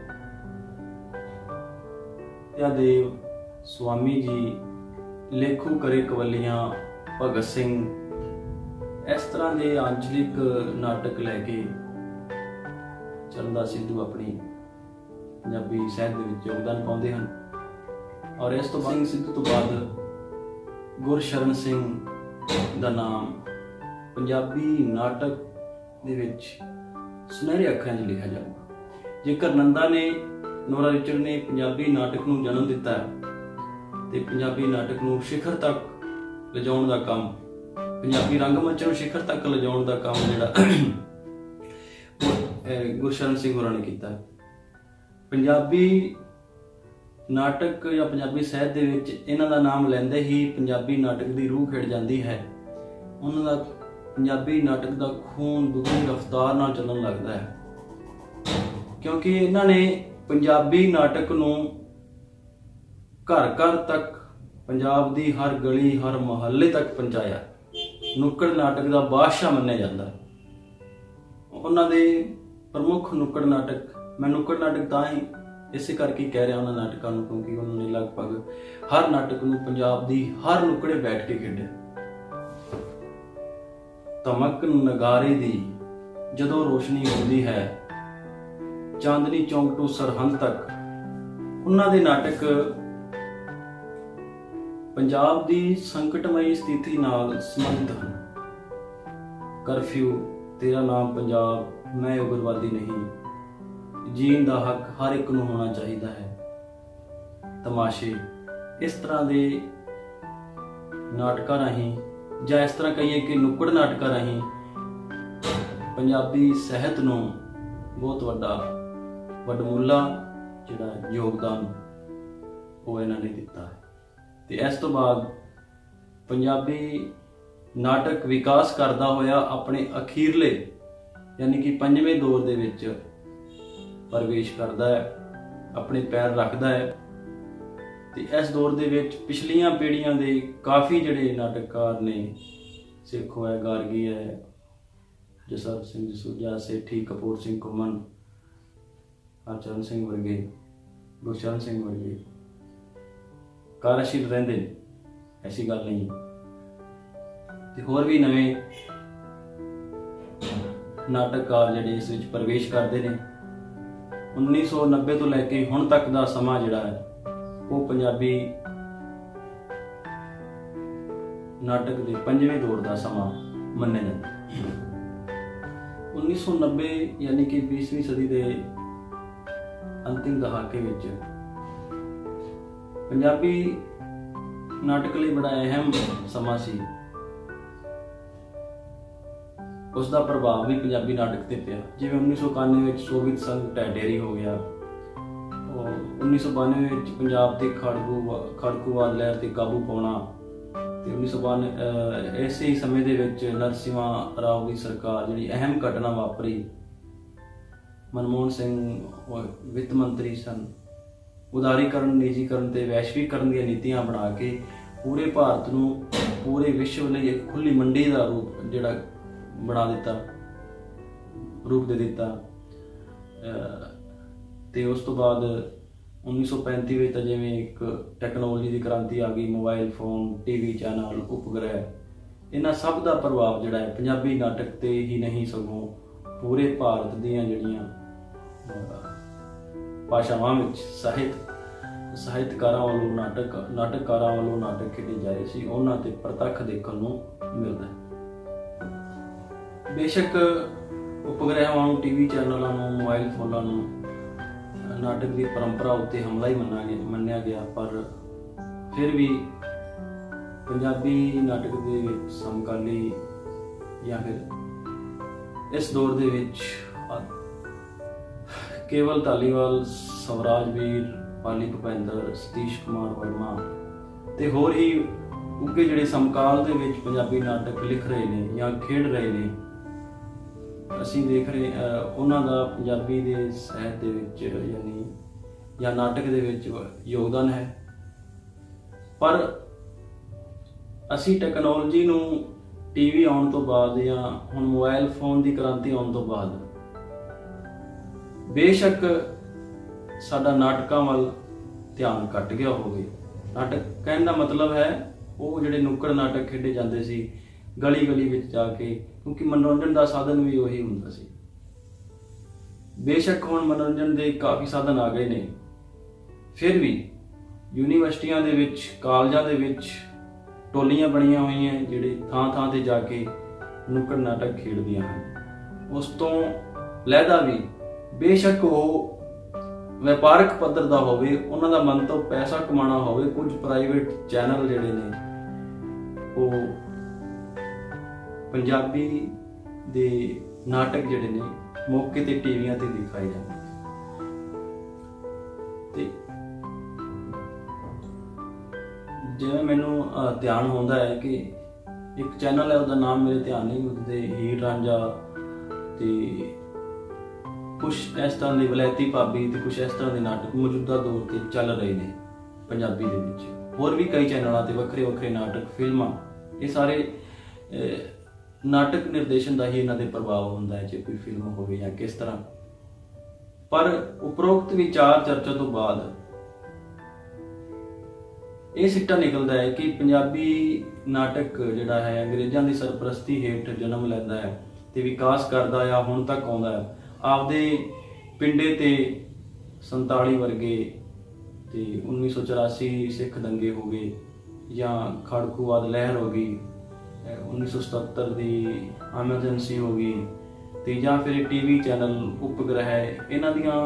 ਦੇਵ ਸਵਾਮੀ ਜੀ, ਲੇਖੂ ਕਰੇ ਕਵਲੀਆਂ, ਭਗਤ ਸਿੰਘ, ਇਸ ਤਰ੍ਹਾਂ ਦੇ ਆਂਚਲਿਕ ਨਾਟਕ ਲੈ ਕੇ ਚਰਨਦਾਸ ਸਿੱਧੂ ਆਪਣੀ ਪੰਜਾਬੀ ਸਾਹਿਤ ਦੇ ਵਿੱਚ ਯੋਗਦਾਨ ਪਾਉਂਦੇ ਹਨ। ਔਰ ਇਸ ਤੋਂ ਬਾਅਦ ਸਿੱਧੂ ਤੋਂ ਬਾਅਦ ਗੁਰਸ਼ਰਨ ਸਿੰਘ ਦਾ ਨਾਮ ਪੰਜਾਬੀ ਨਾਟਕ ਦੇ ਵਿੱਚ ਸੁਨਹਿਰੇ ਅੱਖਰਾਂ 'ਚ ਲਿਖਿਆ ਜਾਊਗਾ। ਜੇਕਰ ਨੰਦਾ ਨੇ, ਨੋਰਾ ਰਿਚਰਡ ਨੇ ਪੰਜਾਬੀ ਨਾਟਕ ਨੂੰ ਜਨਮ ਦਿੱਤਾ ਤੇ ਪੰਜਾਬੀ ਨਾਟਕ ਨੂੰ ਸਿਖਰ ਤੱਕ ਲਿਜਾਉਣ ਦਾ ਕੰਮ, ਪੰਜਾਬੀ ਰੰਗਮੰਚ ਨੂੰ ਸਿਖਰ ਤੱਕ ਲਿਜਾਉਣ ਦਾ ਕੰਮ ਜਿਹੜਾ ਗੁਰਸ਼ਰਨ ਸਿੰਘ ਹੋਰਾਂ ਨੇ ਕੀਤਾ। ਪੰਜਾਬੀ ਨਾਟਕ ਜਾਂ ਪੰਜਾਬੀ ਸਾਹਿਤ ਦੇ ਵਿੱਚ ਇਹਨਾਂ ਦਾ ਨਾਮ ਲੈਂਦੇ ਹੀ ਪੰਜਾਬੀ ਨਾਟਕ ਦੀ ਰੂਹ ਖਿੜ ਜਾਂਦੀ ਹੈ। ਉਹਨਾਂ ਦਾ ਪੰਜਾਬੀ ਨਾਟਕ ਦਾ ਖੂਨ ਦੁੱਗਣੀ ਰਫ਼ਤਾਰ ਨਾਲ ਚੱਲਣ ਲੱਗਦਾ ਹੈ, ਕਿਉਂਕਿ ਇਹਨਾਂ ਨੇ ਪੰਜਾਬੀ ਨਾਟਕ ਨੂੰ ਘਰ ਘਰ ਤੱਕ ਪੰਜਾਬ ਦੀ ਹਰ ਗਲੀ ਹਰ ਮੁਹੱਲੇ ਤੱਕ ਪਹੁੰਚਾਇਆ। ਨੁੱਕੜ ਨਾਟਕ ਦਾ ਬਾਦਸ਼ਾਹ ਮੰਨਿਆ ਜਾਂਦਾ। ਉਹਨਾਂ ਦੇ ਪ੍ਰਮੁੱਖ ਨੁੱਕੜ ਨਾਟਕ, ਮੈਂ ਨੁੱਕੜ ਨਾਟਕ ਤਾਂ ਹੀ ਇਸੇ ਕਰਕੇ ਕਹਿ ਰਿਹਾ ਉਹਨਾਂ ਨਾਟਕਾਂ ਨੂੰ ਕਿਉਂਕਿ ਉਹਨਾਂ ਨੇ ਲਗਭਗ ਹਰ ਨਾਟਕ ਨੂੰ ਪੰਜਾਬ ਦੀ ਹਰ ਨੁੱਕੜੇ ਬੈਠ ਕੇ ਖੇਡਿਆ। ਧਮਕ ਨਗਾਰੇ ਦੀ ਜਦੋਂ ਰੋਸ਼ਨੀ ਹੁੰਦੀ ਹੈ, ਚਾਂਦਨੀ ਚੌਂਕ ਤੋਂ ਸਰਹੰਦ ਤੱਕ, ਉਹਨਾਂ ਦੇ ਨਾਟਕ ਪੰਜਾਬ ਦੀ ਸੰਕਟਮਈ ਸਥਿਤੀ ਨਾਲ ਸੰਬੰਧਿਤ ਹਨ। ਕਰਫਿਊ, ਤੇਰਾ ਨਾਮ ਪੰਜਾਬ, ਮੈਂ ਉਗਰਵਾਦੀ ਨਹੀਂ, ਜੀਣ ਦਾ ਹੱਕ ਹਰ ਇੱਕ ਨੂੰ ਹੋਣਾ ਚਾਹੀਦਾ ਹੈ, ਤਮਾਸ਼ੇ, ਇਸ ਤਰ੍ਹਾਂ ਦੇ ਨਾਟਕਾਂ ਰਾਹੀਂ ਜਾਂ ਇਸ ਤਰ੍ਹਾਂ ਕਹੀਏ ਕਿ ਨੁੱਕੜ ਨਾਟਕਾਂ ਰਾਹੀਂ ਪੰਜਾਬੀ ਸਾਹਿਤ ਨੂੰ ਬਹੁਤ ਵੱਡਾ ਵਡਮੁੱਲਾ ਜਿਹੜਾ ਯੋਗਦਾਨ ਉਹ ਇਹਨਾਂ ਨੇ ਦਿੱਤਾ ਹੈ। ਤੇ ਇਸ ਤੋਂ ਬਾਅਦ ਪੰਜਾਬੀ ਨਾਟਕ ਵਿਕਾਸ ਕਰਦਾ ਹੋਇਆ ਆਪਣੇ ਅਖੀਰਲੇ ਯਾਨੀ ਕਿ 5ਵੇਂ ਦੌਰ ਦੇ ਵਿੱਚ ਪ੍ਰਵੇਸ਼ ਕਰਦਾ ਹੈ, ਆਪਣੇ ਪੈਰ ਰੱਖਦਾ ਹੈ। ਤੇ ਇਸ ਦੌਰ ਦੇ ਵਿੱਚ ਪਿਛਲੀਆਂ ਪੀੜ੍ਹੀਆਂ ਦੇ ਕਾਫੀ ਜਿਹੜੇ ਨਾਟਕਕਾਰ ਨੇ, ਸੇਖੋਂ ਹੈ, ਗਾਰਗੀ ਹੈ, ਜਸਰ ਸਿੰਘ ਜਸੂਜਾ, ਸੇਠੀ, ਕਪੂਰ ਸਿੰਘ ਘੁੰਮਣ, ਹਰਚਰਨ ਸਿੰਘ ਵਰਗੇ, ਗੁਰਚਰਨ ਸਿੰਘ ਵਰਗੇ ਕਾਰਜਸ਼ੀਲ ਰਹਿੰਦੇ ਨੇ, ਐਸੀ ਗੱਲ ਨਹੀਂ। ਤੇ ਹੋਰ ਵੀ ਨਵੇਂ ਨਾਟਕਕਾਰ ਜਿਹੜੇ ਇਸ ਵਿੱਚ ਪ੍ਰਵੇਸ਼ ਕਰਦੇ ਨੇ। 1990 ਤੋਂ ਲੈ ਕੇ ਹੁਣ ਤੱਕ ਦਾ ਸਮਾਂ ਜਿਹੜਾ ਹੈ ਉਹ ਪੰਜਾਬੀ ਨਾਟਕ ਦੇ 5ਵੇਂ ਦੌਰ ਦਾ ਸਮਾਂ ਮੰਨਿਆ ਜਾਂਦਾ। 1990 ਯਾਨੀ ਕਿ 20ਵੀਂ ਸਦੀ ਦੇ ਅੰਤਿਮ ਦਹਾਕੇ ਵਿੱਚ ਪੰਜਾਬੀ ਨਾਟਕ ਲਈ ਬੜਾ ਅਹਿਮ ਸਮਾਂ ਸੀ। ਉਸ ਦਾ ਪ੍ਰਭਾਵ ਵੀ ਪੰਜਾਬੀ ਨਾਟਕ ਤੇ ਪਿਆ। ਜਿਵੇਂ 1991 ਵਿੱਚ ਸੋਵੀਅਤ ਸੰਘ ਢਹਿ ਹੋ ਗਿਆ, 1992 ਵਿੱਚ ਪੰਜਾਬ ਤੇ ਖੜਕੂਵਾਦ ਲਹਿਰ ਤੇ ਕਾਬੂ ਪਾਉਣਾ, ਤੇ 1992 ਇਸੇ ਹੀ ਸਮੇਂ ਦੇ ਵਿੱਚ ਨਰਸਿਮਹਾ ਰਾਓ ਦੀ ਸਰਕਾਰ ਜਿਹੜੀ ਅਹਿਮ ਘਟਨਾ ਵਾਪਰੀ। ਮਨਮੋਹਨ ਸਿੰਘ ਵਿੱਤ ਮੰਤਰੀ ਸਨ। ਉਦਾਰੀਕਰਨ, ਨਿੱਜੀਕਰਨ ਤੇ ਵੈਸ਼ਵੀਕਰਨ ਦੀਆਂ ਨੀਤੀਆਂ ਬਣਾ ਕੇ ਪੂਰੇ ਭਾਰਤ ਨੂੰ ਪੂਰੇ ਵਿਸ਼ਵ ਲਈ ਇੱਕ ਖੁੱਲੀ ਮੰਡੀ ਦਾ ਰੂਪ ਜਿਹੜਾ ਬਣਾ ਦਿੱਤਾ, ਰੂਪ ਦੇ ਦਿੱਤਾ। ਤੇ ਉਸ ਤੋਂ ਬਾਅਦ 1935 ਵਿੱਚ ਤਾਂ ਜਿਵੇਂ ਇੱਕ ਟੈਕਨੋਲੋਜੀ ਦੀ ਕ੍ਰਾਂਤੀ ਆ ਗਈ, ਮੋਬਾਈਲ ਫੋਨ, ਟੀਵੀ ਚੈਨਲ, ਉਪਗ੍ਰਹਿ, ਇਹਨਾਂ ਸਭ ਦਾ ਪ੍ਰਭਾਵ ਜਿਹੜਾ ਹੈ ਪੰਜਾਬੀ ਨਾਟਕ ਤੇ ਹੀ ਨਹੀਂ ਸਗੋਂ ਪੂਰੇ ਭਾਰਤ ਦੀਆਂ ਜਿਹੜੀਆਂ ਭਾਸ਼ਾਵਾਂ ਵਿੱਚ ਸਾਹਿਤਕਾਰਾਂ ਵੱਲੋਂ ਨਾਟਕਕਾਰਾਂ ਵੱਲੋਂ ਨਾਟਕ ਖੇਡੇ ਜਾ ਰਹੇ ਸੀ, ਉਹਨਾਂ ਤੇ ਪ੍ਰਤੱਖ ਦੇਖਣ ਨੂੰ ਮਿਲਦਾ ਹੈ। ਬੇਸ਼ੱਕ ਉਪਗ੍ਰਹਿਾਂ ਨੂੰ, ਟੀਵੀ ਚੈਨਲਾਂ ਨੂੰ, ਮੋਬਾਈਲ ਫੋਨਾਂ ਨੂੰ ਨਾਟਕ ਦੀ ਪਰੰਪਰਾ ਉੱਤੇ ਹਮਲਾ ਹੀ ਮੰਨਿਆ ਗਿਆ, ਪਰ ਫਿਰ ਵੀ ਪੰਜਾਬੀ ਨਾਟਕ ਦੇ ਵਿੱਚ ਸਮਕਾਲੀ ਜਾਂ ਫਿਰ ਇਸ ਦੌਰ ਦੇ ਵਿੱਚ ਕੇਵਲ ਧਾਲੀਵਾਲ, ਸਵਰਾਜ ਵੀਰ, ਪਾਲੀ ਭੁਪਿੰਦਰ, ਸਤੀਸ਼ ਕੁਮਾਰ ਵਰਮਾ ਤੇ ਹੋਰ ਹੀ ਉੱਘੇ ਜਿਹੜੇ ਸਮਕਾਲ ਦੇ ਵਿੱਚ ਪੰਜਾਬੀ ਨਾਟਕ ਲਿਖ ਰਹੇ ਨੇ ਜਾਂ ਖੇਡ ਰਹੇ ਨੇ, ਅਸੀਂ ਦੇਖ ਰਹੇ ਉਹਨਾਂ ਦਾ ਪੰਜਾਬੀ ਦੇ ਸਾਹਿਤ ਦੇ ਵਿੱਚ ਯਾਨੀ ਜਾਂ ਨਾਟਕ ਦੇ ਵਿੱਚ ਯੋਗਦਾਨ ਹੈ। ਪਰ ਅਸੀਂ ਟੈਕਨੋਲੋਜੀ ਨੂੰ ਟੀਵੀ ਆਉਣ ਤੋਂ ਬਾਅਦ ਜਾਂ ਹੁਣ ਮੋਬਾਈਲ ਫੋਨ ਦੀ ਕ੍ਰਾਂਤੀ ਆਉਣ ਤੋਂ ਬਾਅਦ ਬੇਸ਼ੱਕ ਸਾਡਾ ਨਾਟਕਾਂ ਵੱਲ ਧਿਆਨ ਘੱਟ ਗਿਆ ਹੋਵੇ। ਨਾਟਕ ਕਹਿਣ ਦਾ ਮਤਲਬ ਹੈ ਉਹ ਜਿਹੜੇ ਨੁੱਕੜ ਨਾਟਕ ਖੇਡੇ ਜਾਂਦੇ ਸੀ ਗਲੀ ਗਲੀ ਵਿੱਚ ਜਾ ਕੇ, ਕਿਉਂਕਿ ਮਨੋਰੰਜਨ ਦਾ ਸਾਧਨ ਵੀ ਉਹੀ ਹੁੰਦਾ ਸੀ। ਬੇਸ਼ੱਕ ਹੁਣ ਮਨੋਰੰਜਨ ਦੇ ਕਾਫੀ ਸਾਧਨ ਆ ਗਏ ਨੇ, ਫਿਰ ਵੀ ਯੂਨੀਵਰਸਿਟੀਆਂ ਦੇ ਵਿੱਚ, ਕਾਲਜਾਂ ਦੇ ਵਿੱਚ ਟੋਲੀਆਂ ਬਣੀਆਂ ਹੋਈਆਂ ਜਿਹੜੇ ਥਾਂ ਥਾਂ ਤੇ ਜਾ ਕੇ ਨੁੱਕੜ ਨਾਟਕ ਖੇਡਦੀਆਂ ਹਨ। ਉਸ ਤੋਂ ਲਹਿਦਾ ਵੀ ਬੇਸ਼ੱਕ ਉਹ ਵਪਾਰਕ ਪੱਧਰ ਦਾ ਹੋਵੇ, ਉਹਨਾਂ ਦਾ ਮੰਤਵ ਪੈਸਾ ਕਮਾਉਣਾ ਹੋਵੇ, ਕੁਝ ਪ੍ਰਾਈਵੇਟ ਚੈਨਲ ਜਿਹੜੇ ਨੇ ਉਹ ਪੰਜਾਬੀ ਦੇ ਨਾਟਕ ਜਿਹੜੇ ਨੇ ਮੌਕੇ ਤੇ ਟੀਵੀਆਂ ਤੇ ਦਿਖਾਏ ਜਾਂਦੇ ਤੇ ਜਿਵੇਂ ਮੈਨੂੰ ਧਿਆਨ ਹੁੰਦਾ ਹੈ ਕਿ ਇੱਕ ਚੈਨਲ ਹੈ, ਉਹਦਾ ਨਾਮ ਮੇਰੇ ਧਿਆਨ ਨਹੀਂ, ਉਹਦੇ ਹੀਰ ਰਾਂਝਾ ਤੇ ਕੁਛ ਇਸ ਤਰ੍ਹਾਂ ਦੀ ਵਲੈਤੀ ਭਾਬੀ ਤੇ ਕੁਛ ਇਸ ਤਰ੍ਹਾਂ ਦੇ ਨਾਟਕ ਮੌਜੂਦਾ ਦੌਰ ਤੇ ਚੱਲ ਰਹੇ ਨੇ। ਪੰਜਾਬੀ ਦੇ ਵਿੱਚ। ਹੋਰ ਵੀ ਕਈ ਚੈਨਲਾਂ ਤੇ ਵੱਖਰੇ ਵੱਖਰੇ ਨਾਟਕ, ਫਿਲਮਾਂ, ਇਹ ਸਾਰੇ ਨਾਟਕ ਨਿਰਦੇਸ਼ਨ ਦਾ ਹੀ ਇਹਨਾਂ ਤੇ ਪ੍ਰਭਾਵ ਹੁੰਦਾ ਹੈ, ਜੇ ਕੋਈ ਫਿਲਮ ਹੋਵੇ ਜਾਂ ਕਿਸ ਤਰ੍ਹਾਂ। ਪਰ ਉਪਰੋਕਤ ਵਿਚਾਰ ਚਰਚਾ ਤੋਂ ਬਾਅਦ ਇਹ ਸਿੱਟਾ ਨਿਕਲਦਾ ਹੈ ਕਿ ਪੰਜਾਬੀ ਨਾਟਕ ਜਿਹੜਾ ਹੈ ਅੰਗਰੇਜ਼ਾਂ ਦੀ ਸਰਪ੍ਰਸਤੀ ਹੇਠ ਜਨਮ ਲੈਂਦਾ ਹੈ ਤੇ ਵਿਕਾਸ ਕਰਦਾ ਆ, ਹੁਣ ਤੱਕ ਆਉਂਦਾ ਹੈ। ਆਪਦੇ ਪਿੰਡੇ ਤੇ 47 ਵਰਗੇ ਤੇ 1984 ਸਿੱਖ ਦੰਗੇ ਹੋ ਗਏ, ਜਾਂ ਖੜਕੂਵਾਦ ਲਹਿਰ ਹੋ ਗਈ, 1977 ਦੀ ਐਮਰਜੈਂਸੀ ਹੋ ਗਈ, ਤੇ ਜਾਂ ਫਿਰ ਟੀਵੀ ਚੈਨਲ, ਉਪਗ੍ਰਹਿ, ਇਹਨਾਂ ਦੀਆਂ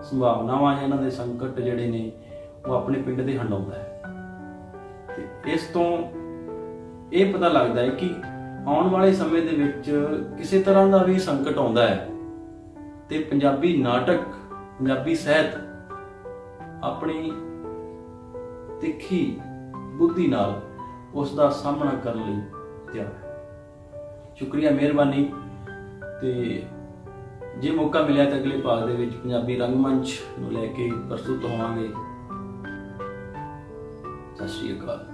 ਸੰਭਾਵਨਾਵਾਂ ਜਾਂ ਇਹਨਾਂ ਦੇ ਸੰਕਟ ਜਿਹੜੇ ਨੇ ਉਹ ਆਪਣੇ ਪਿੰਡ ਤੇ ਹੰਡਾਉਂਦਾ ਹੈ। ਤੇ ਇਸ ਤੋਂ ਇਹ ਪਤਾ ਲੱਗਦਾ ਹੈ ਕਿ ਆਉਣ ਵਾਲੇ ਸਮੇਂ ਦੇ ਵਿੱਚ ਕਿਸੇ ਤਰ੍ਹਾਂ ਦਾ ਵੀ ਸੰਕਟ ਆਉਂਦਾ ਹੈ ਤੇ ਪੰਜਾਬੀ ਨਾਟਕ, ਪੰਜਾਬੀ ਸਾਹਿਤ ਆਪਣੀ ਤਿੱਖੀ ਬੁੱਧੀ ਨਾਲ ਉਸ ਦਾ ਸਾਹਮਣਾ ਕਰਨ ਲਈ ਤਿਆਰ ਹੈ। ਸ਼ੁਕਰੀਆ, ਮਿਹਰਬਾਨੀ। ਤੇ ਜੇ ਮੌਕਾ ਮਿਲਿਆ ਤਾਂ ਅਗਲੇ ਭਾਗ ਦੇ ਵਿੱਚ ਪੰਜਾਬੀ ਰੰਗਮੰਚ ਨੂੰ ਲੈ ਕੇ ਪ੍ਰਸਤੁਤ ਹੋਵਾਂਗੇ। ਸਤਿ ਸ਼੍ਰੀ ਅਕਾਲ।